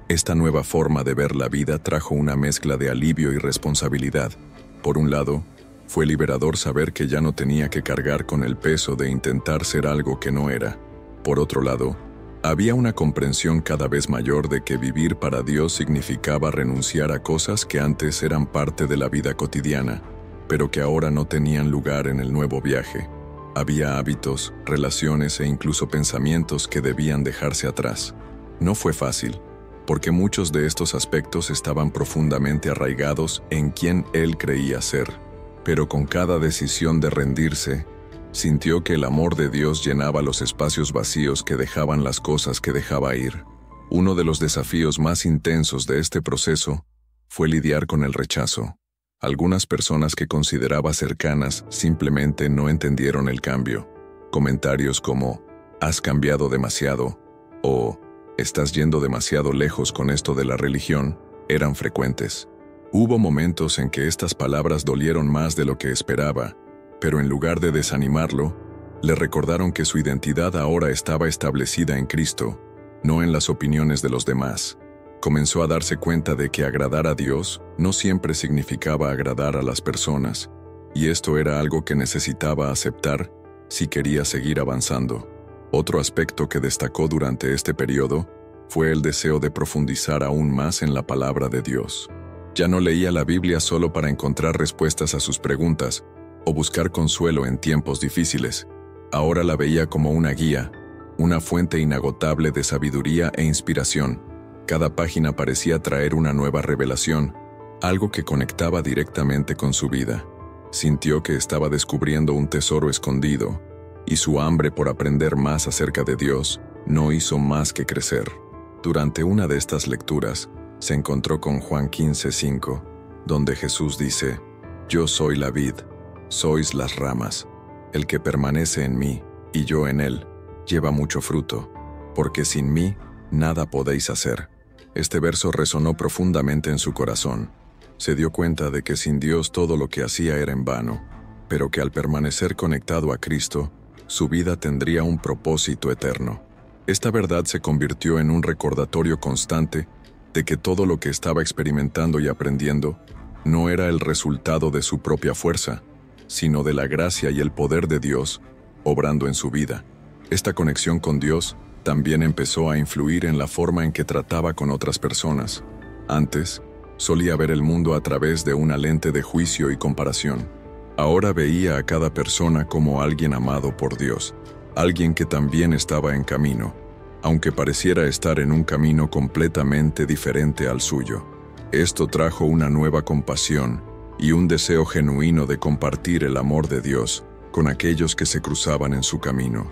Esta nueva forma de ver la vida trajo una mezcla de alivio y responsabilidad. Por un lado, fue liberador saber que ya no tenía que cargar con el peso de intentar ser algo que no era. Por otro lado, había una comprensión cada vez mayor de que vivir para Dios significaba renunciar a cosas que antes eran parte de la vida cotidiana, pero que ahora no tenían lugar en el nuevo viaje. Había hábitos, relaciones e incluso pensamientos que debían dejarse atrás. No fue fácil, porque muchos de estos aspectos estaban profundamente arraigados en quien él creía ser. Pero con cada decisión de rendirse, sintió que el amor de Dios llenaba los espacios vacíos que dejaban las cosas que dejaba ir. Uno de los desafíos más intensos de este proceso fue lidiar con el rechazo. Algunas personas que consideraba cercanas simplemente no entendieron el cambio. Comentarios como, «Has cambiado demasiado» o «Estás yendo demasiado lejos con esto de la religión» eran frecuentes. Hubo momentos en que estas palabras dolieron más de lo que esperaba, pero en lugar de desanimarlo, le recordaron que su identidad ahora estaba establecida en Cristo, no en las opiniones de los demás. Comenzó a darse cuenta de que agradar a Dios no siempre significaba agradar a las personas, y esto era algo que necesitaba aceptar si quería seguir avanzando. Otro aspecto que destacó durante este periodo fue el deseo de profundizar aún más en la palabra de Dios. Ya no leía la Biblia solo para encontrar respuestas a sus preguntas o buscar consuelo en tiempos difíciles. Ahora la veía como una guía, una fuente inagotable de sabiduría e inspiración. Cada página parecía traer una nueva revelación, algo que conectaba directamente con su vida. Sintió que estaba descubriendo un tesoro escondido, y su hambre por aprender más acerca de Dios no hizo más que crecer. Durante una de estas lecturas, se encontró con Juan 15:5, donde Jesús dice, «Yo soy la vid, sois las ramas. El que permanece en mí, y yo en él, lleva mucho fruto, porque sin mí nada podéis hacer». Este verso resonó profundamente en su corazón. Se dio cuenta de que sin Dios todo lo que hacía era en vano, pero que al permanecer conectado a Cristo, su vida tendría un propósito eterno. Esta verdad se convirtió en un recordatorio constante de que todo lo que estaba experimentando y aprendiendo no era el resultado de su propia fuerza, sino de la gracia y el poder de Dios obrando en su vida. Esta conexión con Dios también empezó a influir en la forma en que trataba con otras personas. Antes, solía ver el mundo a través de una lente de juicio y comparación. Ahora veía a cada persona como alguien amado por Dios, alguien que también estaba en camino, aunque pareciera estar en un camino completamente diferente al suyo. Esto trajo una nueva compasión y un deseo genuino de compartir el amor de Dios con aquellos que se cruzaban en su camino.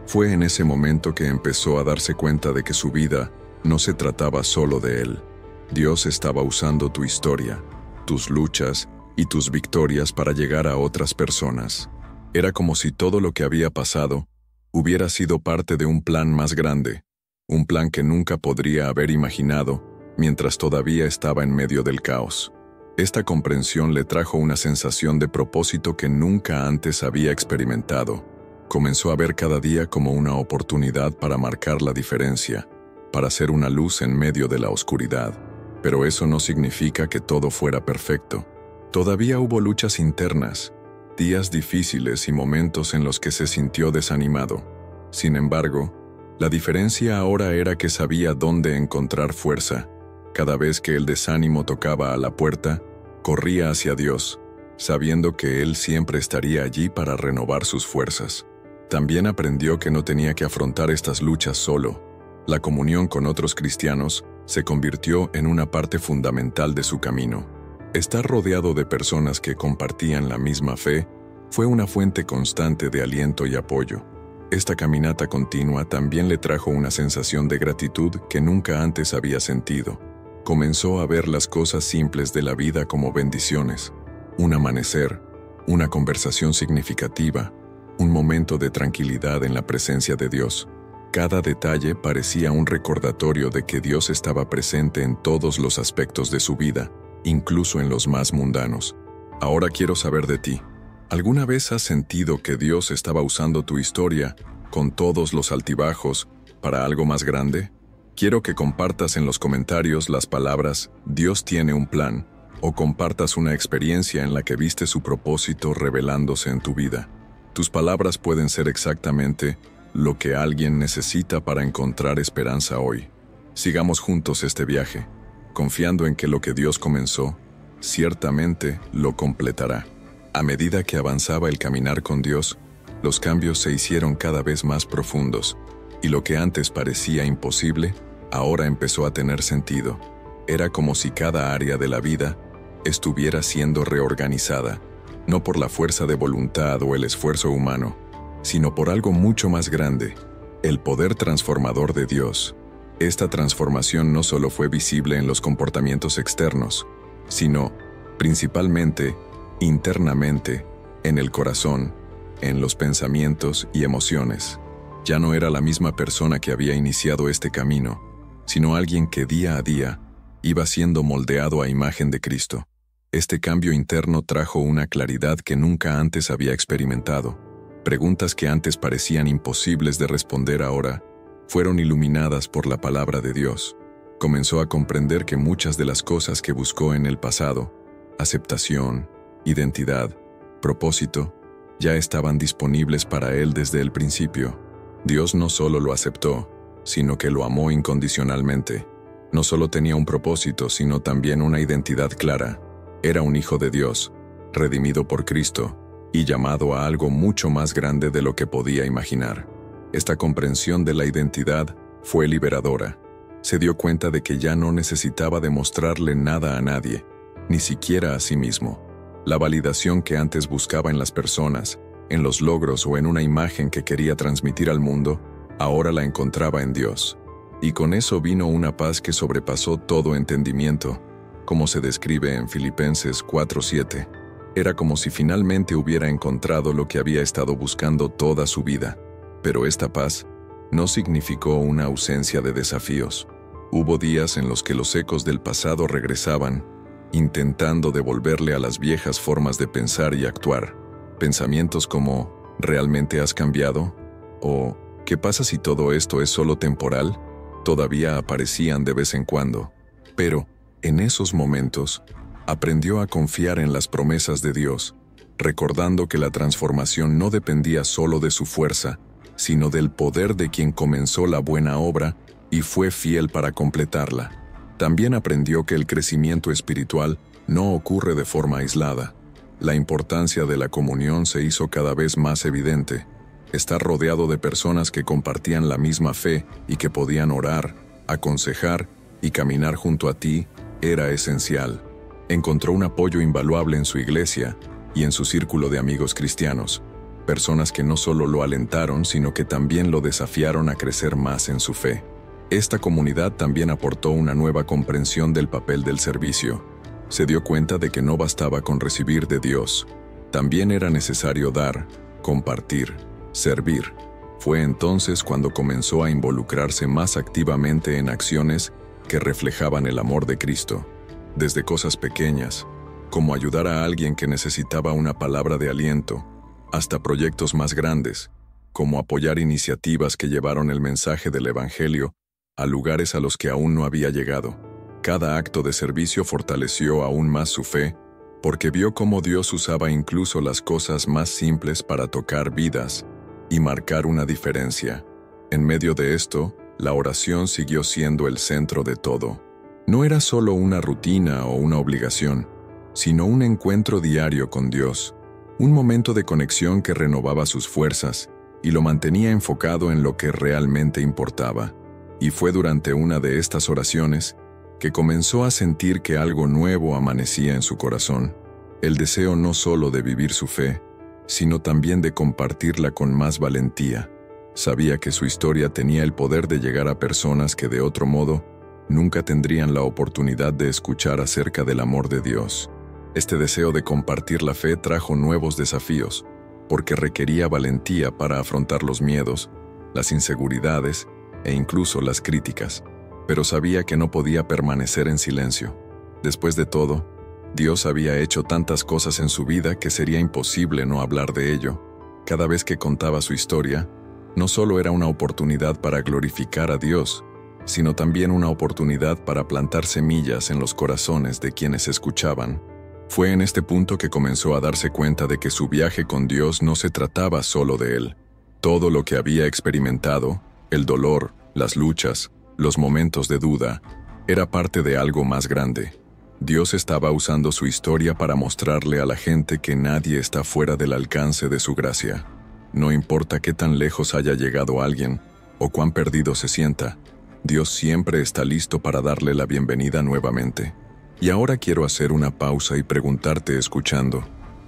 Fue en ese momento que empezó a darse cuenta de que su vida no se trataba solo de él. Dios estaba usando tu historia, tus luchas y tus victorias para llegar a otras personas. Era como si todo lo que había pasado hubiera sido parte de un plan más grande, un plan que nunca podría haber imaginado mientras todavía estaba en medio del caos. Esta comprensión le trajo una sensación de propósito que nunca antes había experimentado. Comenzó a ver cada día como una oportunidad para marcar la diferencia, para ser una luz en medio de la oscuridad. Pero eso no significa que todo fuera perfecto. Todavía hubo luchas internas, días difíciles y momentos en los que se sintió desanimado. Sin embargo, la diferencia ahora era que sabía dónde encontrar fuerza. Cada vez que el desánimo tocaba a la puerta, corría hacia Dios, sabiendo que Él siempre estaría allí para renovar sus fuerzas. También aprendió que no tenía que afrontar estas luchas solo. La comunión con otros cristianos se convirtió en una parte fundamental de su camino. Estar rodeado de personas que compartían la misma fe fue una fuente constante de aliento y apoyo. Esta caminata continua también le trajo una sensación de gratitud que nunca antes había sentido. Comenzó a ver las cosas simples de la vida como bendiciones: un amanecer, una conversación significativa, un momento de tranquilidad en la presencia de Dios. Cada detalle parecía un recordatorio de que Dios estaba presente en todos los aspectos de su vida, incluso en los más mundanos. Ahora quiero saber de ti. ¿Alguna vez has sentido que Dios estaba usando tu historia, con todos los altibajos, para algo más grande? Quiero que compartas en los comentarios las palabras «Dios tiene un plan», o compartas una experiencia en la que viste su propósito revelándose en tu vida. Tus palabras pueden ser exactamente lo que alguien necesita para encontrar esperanza hoy. Sigamos juntos este viaje, confiando en que lo que Dios comenzó, ciertamente lo completará. A medida que avanzaba el caminar con Dios, los cambios se hicieron cada vez más profundos, y lo que antes parecía imposible, ahora empezó a tener sentido. Era como si cada área de la vida estuviera siendo reorganizada, no por la fuerza de voluntad o el esfuerzo humano, sino por algo mucho más grande: el poder transformador de Dios. Esta transformación no solo fue visible en los comportamientos externos, sino, principalmente, internamente, en el corazón, en los pensamientos y emociones. Ya no era la misma persona que había iniciado este camino, sino alguien que día a día iba siendo moldeado a imagen de Cristo. Este cambio interno trajo una claridad que nunca antes había experimentado. Preguntas que antes parecían imposibles de responder ahora fueron iluminadas por la palabra de Dios. Comenzó a comprender que muchas de las cosas que buscó en el pasado, aceptación, identidad, propósito, ya estaban disponibles para él desde el principio. Dios no solo lo aceptó, sino que lo amó incondicionalmente. No solo tenía un propósito, sino también una identidad clara. Era un hijo de Dios, redimido por Cristo, y llamado a algo mucho más grande de lo que podía imaginar. Esta comprensión de la identidad fue liberadora. Se dio cuenta de que ya no necesitaba demostrarle nada a nadie, ni siquiera a sí mismo. La validación que antes buscaba en las personas, en los logros o en una imagen que quería transmitir al mundo, ahora la encontraba en Dios. Y con eso vino una paz que sobrepasó todo entendimiento, como se describe en Filipenses 4:7. Era como si finalmente hubiera encontrado lo que había estado buscando toda su vida. Pero esta paz no significó una ausencia de desafíos. Hubo días en los que los ecos del pasado regresaban, intentando devolverle a las viejas formas de pensar y actuar. Pensamientos como ¿realmente has cambiado? O ¿qué pasa si todo esto es solo temporal? Todavía aparecían de vez en cuando. Pero, en esos momentos, aprendió a confiar en las promesas de Dios, recordando que la transformación no dependía solo de su fuerza, sino del poder de quien comenzó la buena obra y fue fiel para completarla. También aprendió que el crecimiento espiritual no ocurre de forma aislada. La importancia de la comunión se hizo cada vez más evidente. Estar rodeado de personas que compartían la misma fe y que podían orar, aconsejar y caminar junto a ti era esencial. Encontró un apoyo invaluable en su iglesia y en su círculo de amigos cristianos, personas que no solo lo alentaron, sino que también lo desafiaron a crecer más en su fe. Esta comunidad también aportó una nueva comprensión del papel del servicio. Se dio cuenta de que no bastaba con recibir de Dios. También era necesario dar, compartir, servir. Fue entonces cuando comenzó a involucrarse más activamente en acciones que reflejaban el amor de Cristo. Desde cosas pequeñas, como ayudar a alguien que necesitaba una palabra de aliento, hasta proyectos más grandes, como apoyar iniciativas que llevaron el mensaje del Evangelio a lugares a los que aún no había llegado. Cada acto de servicio fortaleció aún más su fe porque vio cómo Dios usaba incluso las cosas más simples para tocar vidas y marcar una diferencia. En medio de esto, la oración siguió siendo el centro de todo. No era solo una rutina o una obligación, sino un encuentro diario con Dios, un momento de conexión que renovaba sus fuerzas y lo mantenía enfocado en lo que realmente importaba. Y fue durante una de estas oraciones que comenzó a sentir que algo nuevo amanecía en su corazón, el deseo no solo de vivir su fe, sino también de compartirla con más valentía. Sabía que su historia tenía el poder de llegar a personas que de otro modo nunca tendrían la oportunidad de escuchar acerca del amor de Dios. Este deseo de compartir la fe trajo nuevos desafíos, porque requería valentía para afrontar los miedos, las inseguridades e incluso las críticas, pero sabía que no podía permanecer en silencio. Después de todo, Dios había hecho tantas cosas en su vida que sería imposible no hablar de ello. Cada vez que contaba su historia, no solo era una oportunidad para glorificar a Dios, sino también una oportunidad para plantar semillas en los corazones de quienes escuchaban. Fue en este punto que comenzó a darse cuenta de que su viaje con Dios no se trataba solo de él. Todo lo que había experimentado, el dolor, las luchas, los momentos de duda, era parte de algo más grande. Dios estaba usando su historia para mostrarle a la gente que nadie está fuera del alcance de su gracia. No importa qué tan lejos haya llegado alguien o cuán perdido se sienta, Dios siempre está listo para darle la bienvenida nuevamente. Y ahora quiero hacer una pausa y preguntarte escuchando,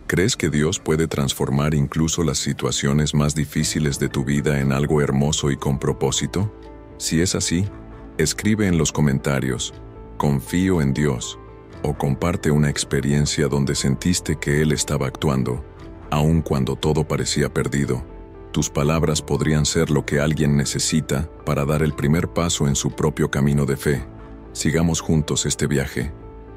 ¿crees que Dios puede transformar incluso las situaciones más difíciles de tu vida en algo hermoso y con propósito? Si es así, escribe en los comentarios, confío en Dios, o comparte una experiencia donde sentiste que Él estaba actuando, aun cuando todo parecía perdido. Tus palabras podrían ser lo que alguien necesita para dar el primer paso en su propio camino de fe. Sigamos juntos este viaje.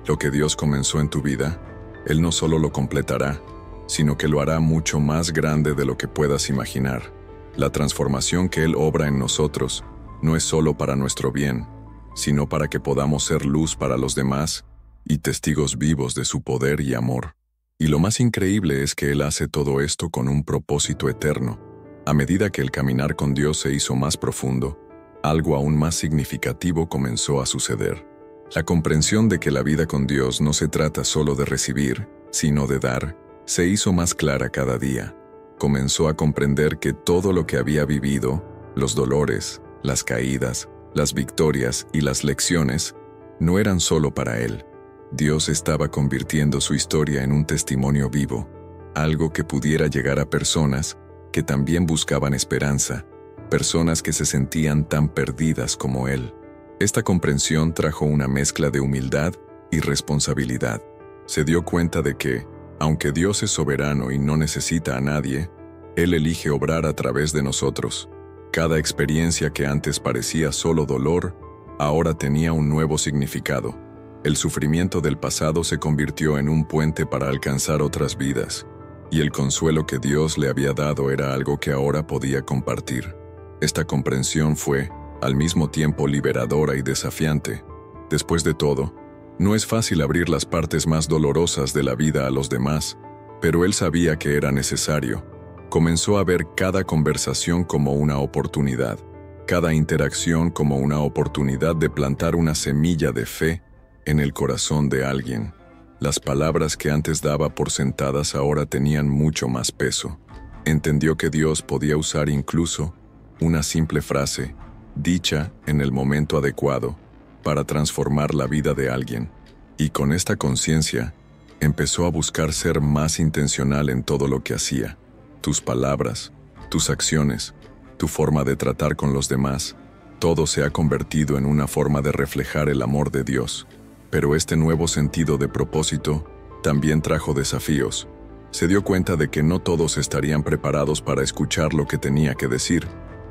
Lo que Dios comenzó en tu vida, Él no solo lo completará, sino que lo hará mucho más grande de lo que puedas imaginar. La transformación que Él obra en nosotros no es solo para nuestro bien, sino para que podamos ser luz para los demás y testigos vivos de su poder y amor. Y lo más increíble es que Él hace todo esto con un propósito eterno. A medida que el caminar con Dios se hizo más profundo, algo aún más significativo comenzó a suceder. La comprensión de que la vida con Dios no se trata solo de recibir, sino de dar, se hizo más clara cada día. Comenzó a comprender que todo lo que había vivido, los dolores, las caídas, las victorias y las lecciones, no eran solo para él. Dios estaba convirtiendo su historia en un testimonio vivo, algo que pudiera llegar a personas que también buscaban esperanza, personas que se sentían tan perdidas como él. Esta comprensión trajo una mezcla de humildad y responsabilidad. Se dio cuenta de que, aunque Dios es soberano y no necesita a nadie, Él elige obrar a través de nosotros. Cada experiencia que antes parecía solo dolor, ahora tenía un nuevo significado. El sufrimiento del pasado se convirtió en un puente para alcanzar otras vidas, y el consuelo que Dios le había dado era algo que ahora podía compartir. Esta comprensión fue, al mismo tiempo, liberadora y desafiante. Después de todo, no es fácil abrir las partes más dolorosas de la vida a los demás, pero él sabía que era necesario. Comenzó a ver cada conversación como una oportunidad, cada interacción como una oportunidad de plantar una semilla de fe en el corazón de alguien. Las palabras que antes daba por sentadas ahora tenían mucho más peso. Entendió que Dios podía usar incluso una simple frase, dicha en el momento adecuado, para transformar la vida de alguien. Y con esta conciencia, empezó a buscar ser más intencional en todo lo que hacía. Tus palabras, tus acciones, tu forma de tratar con los demás, todo se ha convertido en una forma de reflejar el amor de Dios. Pero este nuevo sentido de propósito también trajo desafíos. Se dio cuenta de que no todos estarían preparados para escuchar lo que tenía que decir.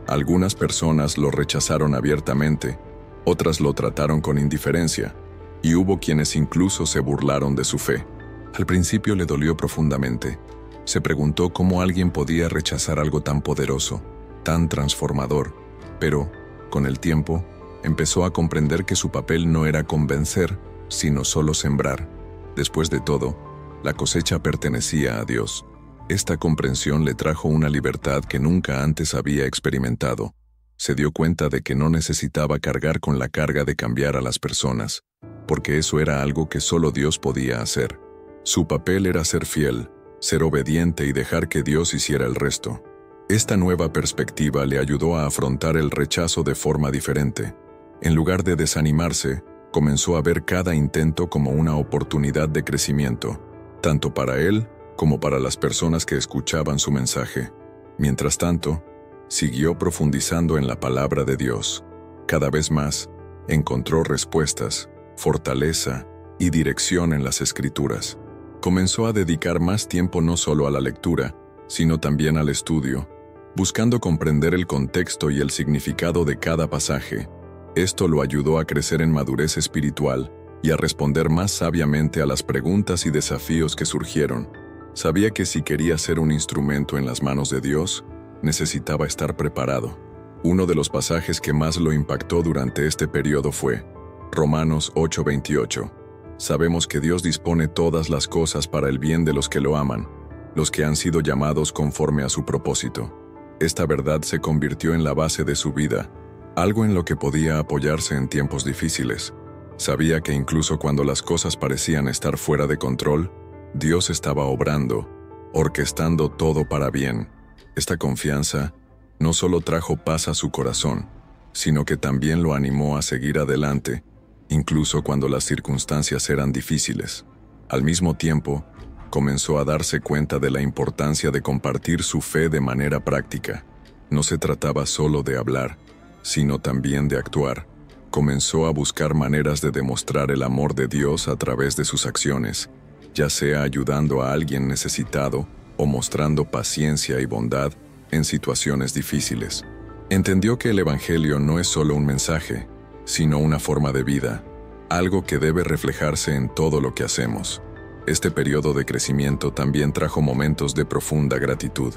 Algunas personas lo rechazaron abiertamente, otras lo trataron con indiferencia, y hubo quienes incluso se burlaron de su fe. Al principio le dolió profundamente. Se preguntó cómo alguien podía rechazar algo tan poderoso, tan transformador, pero, con el tiempo, empezó a comprender que su papel no era convencer, sino solo sembrar. Después de todo, La cosecha pertenecía a Dios. Esta comprensión le trajo una libertad que nunca antes había experimentado. Se dio cuenta de que no necesitaba cargar con la carga de cambiar a las personas, porque eso era algo que solo Dios podía hacer. Su papel era ser fiel, ser obediente y dejar que Dios hiciera el resto. Esta nueva perspectiva le ayudó a afrontar el rechazo de forma diferente. En lugar de desanimarse, comenzó a ver cada intento como una oportunidad de crecimiento, tanto para él como para las personas que escuchaban su mensaje. Mientras tanto, siguió profundizando en la palabra de Dios. Cada vez más, encontró respuestas, fortaleza y dirección en las Escrituras. Comenzó a dedicar más tiempo no solo a la lectura, sino también al estudio, buscando comprender el contexto y el significado de cada pasaje. Esto lo ayudó a crecer en madurez espiritual y a responder más sabiamente a las preguntas y desafíos que surgieron. Sabía que si quería ser un instrumento en las manos de Dios, necesitaba estar preparado. Uno de los pasajes que más lo impactó durante este periodo fue Romanos 8:28. Sabemos que Dios dispone todas las cosas para el bien de los que lo aman, los que han sido llamados conforme a su propósito. Esta verdad se convirtió en la base de su vida, algo en lo que podía apoyarse en tiempos difíciles. Sabía que incluso cuando las cosas parecían estar fuera de control, Dios estaba obrando, orquestando todo para bien. Esta confianza no solo trajo paz a su corazón, sino que también lo animó a seguir adelante, incluso cuando las circunstancias eran difíciles. Al mismo tiempo, comenzó a darse cuenta de la importancia de compartir su fe de manera práctica. No se trataba solo de hablar, sino también de actuar. Comenzó a buscar maneras de demostrar el amor de Dios a través de sus acciones, ya sea ayudando a alguien necesitado o mostrando paciencia y bondad en situaciones difíciles. Entendió que el Evangelio no es solo un mensaje, sino una forma de vida, algo que debe reflejarse en todo lo que hacemos. Este periodo de crecimiento también trajo momentos de profunda gratitud.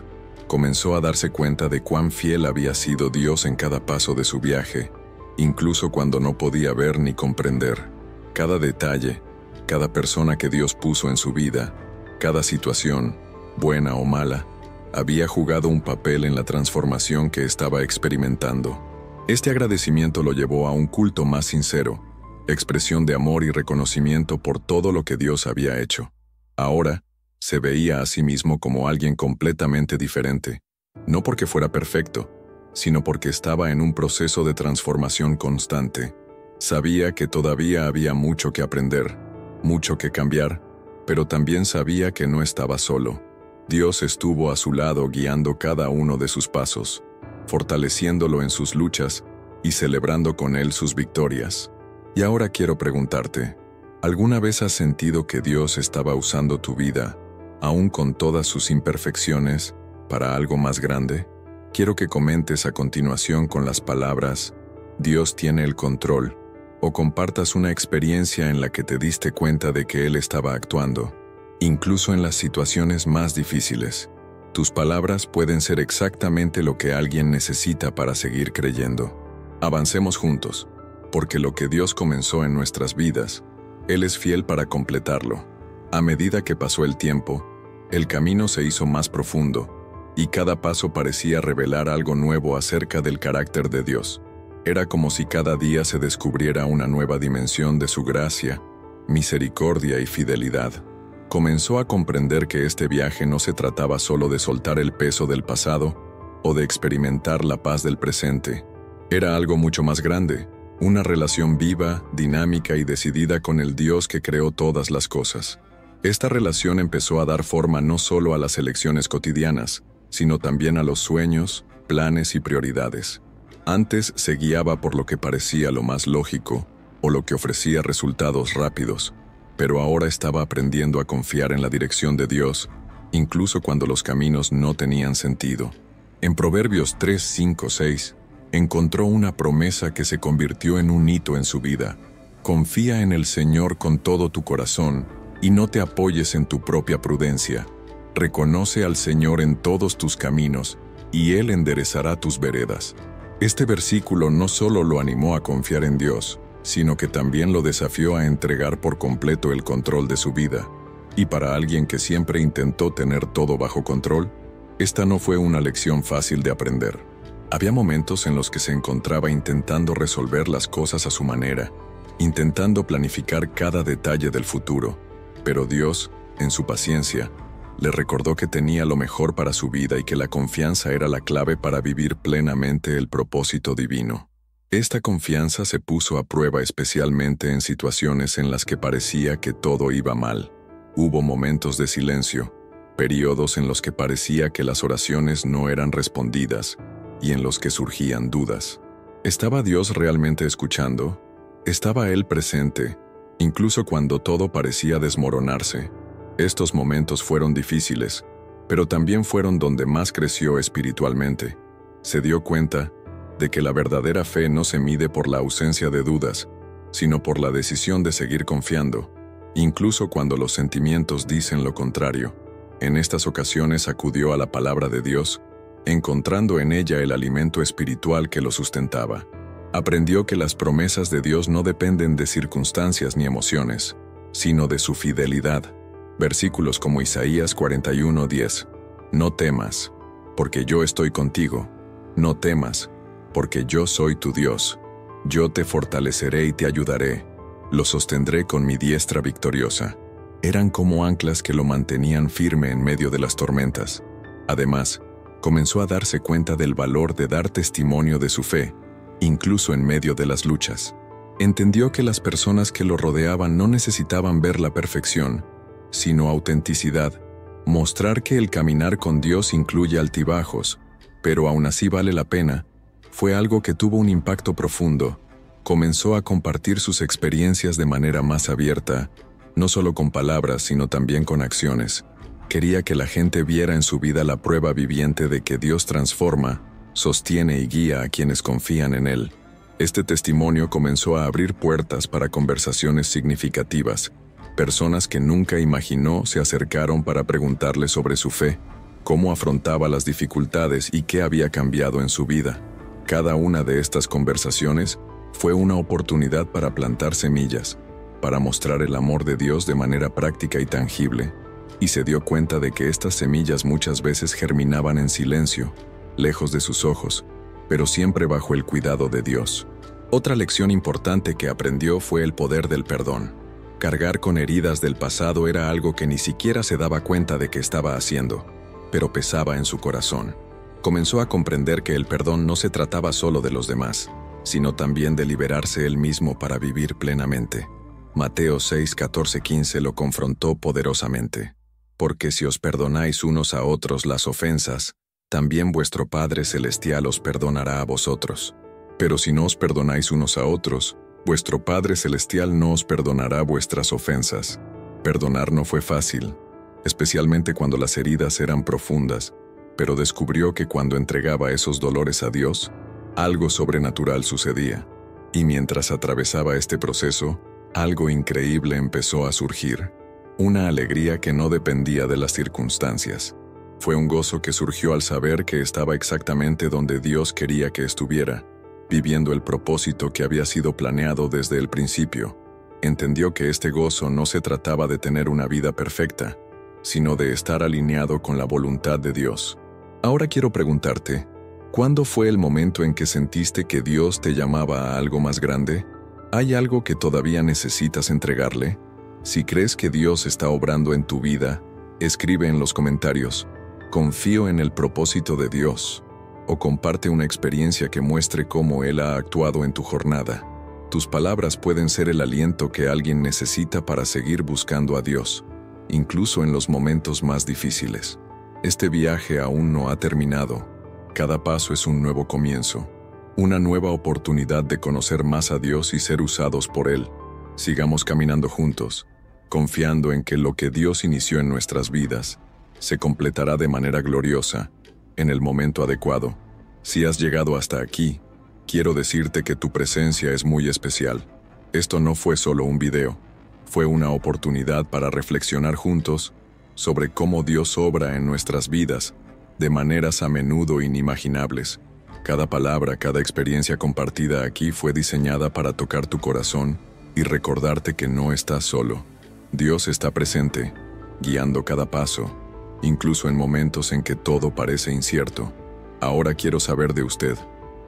Comenzó a darse cuenta de cuán fiel había sido Dios en cada paso de su viaje, incluso cuando no podía ver ni comprender. Cada detalle, cada persona que Dios puso en su vida, cada situación, buena o mala, había jugado un papel en la transformación que estaba experimentando. Este agradecimiento lo llevó a un culto más sincero, expresión de amor y reconocimiento por todo lo que Dios había hecho. Ahora, se veía a sí mismo como alguien completamente diferente, no porque fuera perfecto, sino porque estaba en un proceso de transformación constante. Sabía que todavía había mucho que aprender, mucho que cambiar, pero también sabía que no estaba solo. Dios estuvo a su lado guiando cada uno de sus pasos, fortaleciéndolo en sus luchas y celebrando con él sus victorias. Y ahora quiero preguntarte, ¿alguna vez has sentido que Dios estaba usando tu vida, aún con todas sus imperfecciones, para algo más grande? Quiero que comentes a continuación con las palabras «Dios tiene el control», o compartas una experiencia en la que te diste cuenta de que Él estaba actuando, incluso en las situaciones más difíciles. Tus palabras pueden ser exactamente lo que alguien necesita para seguir creyendo. Avancemos juntos, porque lo que Dios comenzó en nuestras vidas, Él es fiel para completarlo. A medida que pasó el tiempo, el camino se hizo más profundo, y cada paso parecía revelar algo nuevo acerca del carácter de Dios. Era como si cada día se descubriera una nueva dimensión de su gracia, misericordia y fidelidad. Comenzó a comprender que este viaje no se trataba solo de soltar el peso del pasado o de experimentar la paz del presente. Era algo mucho más grande, una relación viva, dinámica y decidida con el Dios que creó todas las cosas. Esta relación empezó a dar forma no solo a las elecciones cotidianas, sino también a los sueños, planes y prioridades. Antes se guiaba por lo que parecía lo más lógico o lo que ofrecía resultados rápidos, pero ahora estaba aprendiendo a confiar en la dirección de Dios, incluso cuando los caminos no tenían sentido. En Proverbios 3, 5, 6, encontró una promesa que se convirtió en un hito en su vida. Confía en el Señor con todo tu corazón y no te apoyes en tu propia prudencia. Reconoce al Señor en todos tus caminos y Él enderezará tus veredas. Este versículo no solo lo animó a confiar en Dios, sino que también lo desafió a entregar por completo el control de su vida. Y para alguien que siempre intentó tener todo bajo control, esta no fue una lección fácil de aprender. Había momentos en los que se encontraba intentando resolver las cosas a su manera, intentando planificar cada detalle del futuro, pero Dios, en su paciencia, le recordó que tenía lo mejor para su vida y que la confianza era la clave para vivir plenamente el propósito divino. Esta confianza se puso a prueba especialmente en situaciones en las que parecía que todo iba mal. Hubo momentos de silencio, periodos en los que parecía que las oraciones no eran respondidas y en los que surgían dudas. ¿Estaba Dios realmente escuchando? ¿Estaba Él presente, incluso cuando todo parecía desmoronarse? Estos momentos fueron difíciles, pero también fueron donde más creció espiritualmente. Se dio cuenta de que la verdadera fe no se mide por la ausencia de dudas, sino por la decisión de seguir confiando, incluso cuando los sentimientos dicen lo contrario. En estas ocasiones acudió a la palabra de Dios, encontrando en ella el alimento espiritual que lo sustentaba. Aprendió que las promesas de Dios no dependen de circunstancias ni emociones, sino de su fidelidad. Versículos como Isaías 41:10. No temas, porque yo estoy contigo. No temas, porque yo soy tu Dios. Yo te fortaleceré y te ayudaré. Lo sostendré con mi diestra victoriosa. Eran como anclas que lo mantenían firme en medio de las tormentas. Además, comenzó a darse cuenta del valor de dar testimonio de su fe, incluso en medio de las luchas. Entendió que las personas que lo rodeaban no necesitaban ver la perfección, sino autenticidad, mostrar que el caminar con Dios incluye altibajos, pero aún así vale la pena. Fue algo que tuvo un impacto profundo. Comenzó a compartir sus experiencias de manera más abierta, no solo con palabras, sino también con acciones. Quería que la gente viera en su vida la prueba viviente de que Dios transforma, sostiene y guía a quienes confían en Él. Este testimonio comenzó a abrir puertas para conversaciones significativas. Personas que nunca imaginó se acercaron para preguntarle sobre su fe, cómo afrontaba las dificultades y qué había cambiado en su vida. Cada una de estas conversaciones fue una oportunidad para plantar semillas, para mostrar el amor de Dios de manera práctica y tangible, y se dio cuenta de que estas semillas muchas veces germinaban en silencio, lejos de sus ojos, pero siempre bajo el cuidado de Dios. Otra lección importante que aprendió fue el poder del perdón. Cargar con heridas del pasado era algo que ni siquiera se daba cuenta de que estaba haciendo, pero pesaba en su corazón. Comenzó a comprender que el perdón no se trataba solo de los demás, sino también de liberarse él mismo para vivir plenamente. Mateo 6:14-15 lo confrontó poderosamente. Porque si os perdonáis unos a otros las ofensas, también vuestro Padre Celestial os perdonará a vosotros. Pero si no os perdonáis unos a otros, vuestro Padre Celestial no os perdonará vuestras ofensas. Perdonar no fue fácil, especialmente cuando las heridas eran profundas, pero descubrió que cuando entregaba esos dolores a Dios, algo sobrenatural sucedía. Y mientras atravesaba este proceso, algo increíble empezó a surgir. Una alegría que no dependía de las circunstancias. Fue un gozo que surgió al saber que estaba exactamente donde Dios quería que estuviera, viviendo el propósito que había sido planeado desde el principio. Entendió que este gozo no se trataba de tener una vida perfecta, sino de estar alineado con la voluntad de Dios. Ahora quiero preguntarte, ¿cuándo fue el momento en que sentiste que Dios te llamaba a algo más grande? ¿Hay algo que todavía necesitas entregarle? Si crees que Dios está obrando en tu vida, escribe en los comentarios, confío en el propósito de Dios, o comparte una experiencia que muestre cómo Él ha actuado en tu jornada. Tus palabras pueden ser el aliento que alguien necesita para seguir buscando a Dios, incluso en los momentos más difíciles. Este viaje aún no ha terminado. Cada paso es un nuevo comienzo, una nueva oportunidad de conocer más a Dios y ser usados por Él. Sigamos caminando juntos, confiando en que lo que Dios inició en nuestras vidas se completará de manera gloriosa, en el momento adecuado. Si has llegado hasta aquí, quiero decirte que tu presencia es muy especial. Esto no fue solo un video, fue una oportunidad para reflexionar juntos sobre cómo Dios obra en nuestras vidas de maneras a menudo inimaginables. Cada palabra, cada experiencia compartida aquí fue diseñada para tocar tu corazón y recordarte que no estás solo. Dios está presente, guiando cada paso, incluso en momentos en que todo parece incierto. Ahora quiero saber de usted,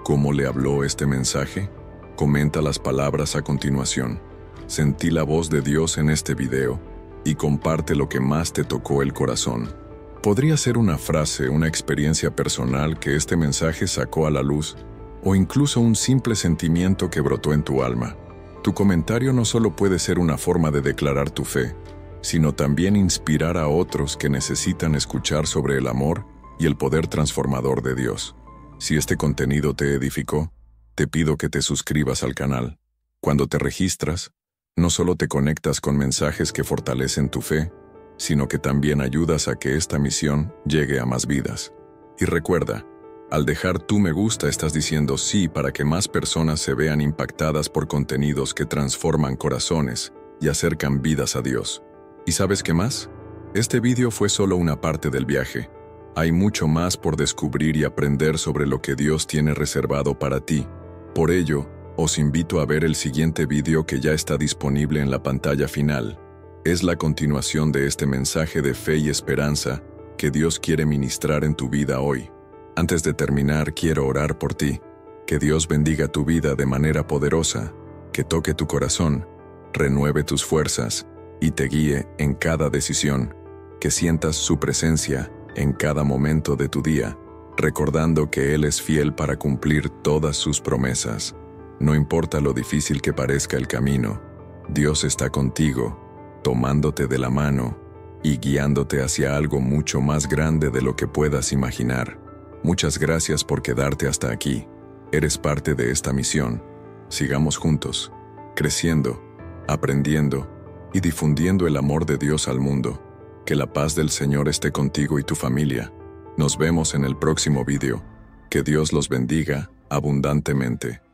¿cómo le habló este mensaje? Comenta las palabras a continuación. Sentí la voz de Dios en este video y comparte lo que más te tocó el corazón. Podría ser una frase, una experiencia personal que este mensaje sacó a la luz, o incluso un simple sentimiento que brotó en tu alma. Tu comentario no solo puede ser una forma de declarar tu fe, sino también inspirar a otros que necesitan escuchar sobre el amor y el poder transformador de Dios. Si este contenido te edificó, te pido que te suscribas al canal. Cuando te registras, no solo te conectas con mensajes que fortalecen tu fe, sino que también ayudas a que esta misión llegue a más vidas. Y recuerda, al dejar tu me gusta estás diciendo sí para que más personas se vean impactadas por contenidos que transforman corazones y acercan vidas a Dios. ¿Y sabes qué más? Este vídeo fue solo una parte del viaje. Hay mucho más por descubrir y aprender sobre lo que Dios tiene reservado para ti. Por ello, os invito a ver el siguiente vídeo que ya está disponible en la pantalla final. Es la continuación de este mensaje de fe y esperanza que Dios quiere ministrar en tu vida hoy. Antes de terminar, quiero orar por ti. Que Dios bendiga tu vida de manera poderosa, que toque tu corazón, renueve tus fuerzas y te guíe en cada decisión. Que sientas su presencia en cada momento de tu día, recordando que Él es fiel para cumplir todas sus promesas. No importa lo difícil que parezca el camino, Dios está contigo, tomándote de la mano y guiándote hacia algo mucho más grande de lo que puedas imaginar. Muchas gracias por quedarte hasta aquí. Eres parte de esta misión. Sigamos juntos, creciendo, aprendiendo y difundiendo el amor de Dios al mundo. Que la paz del Señor esté contigo y tu familia. Nos vemos en el próximo video. Que Dios los bendiga abundantemente.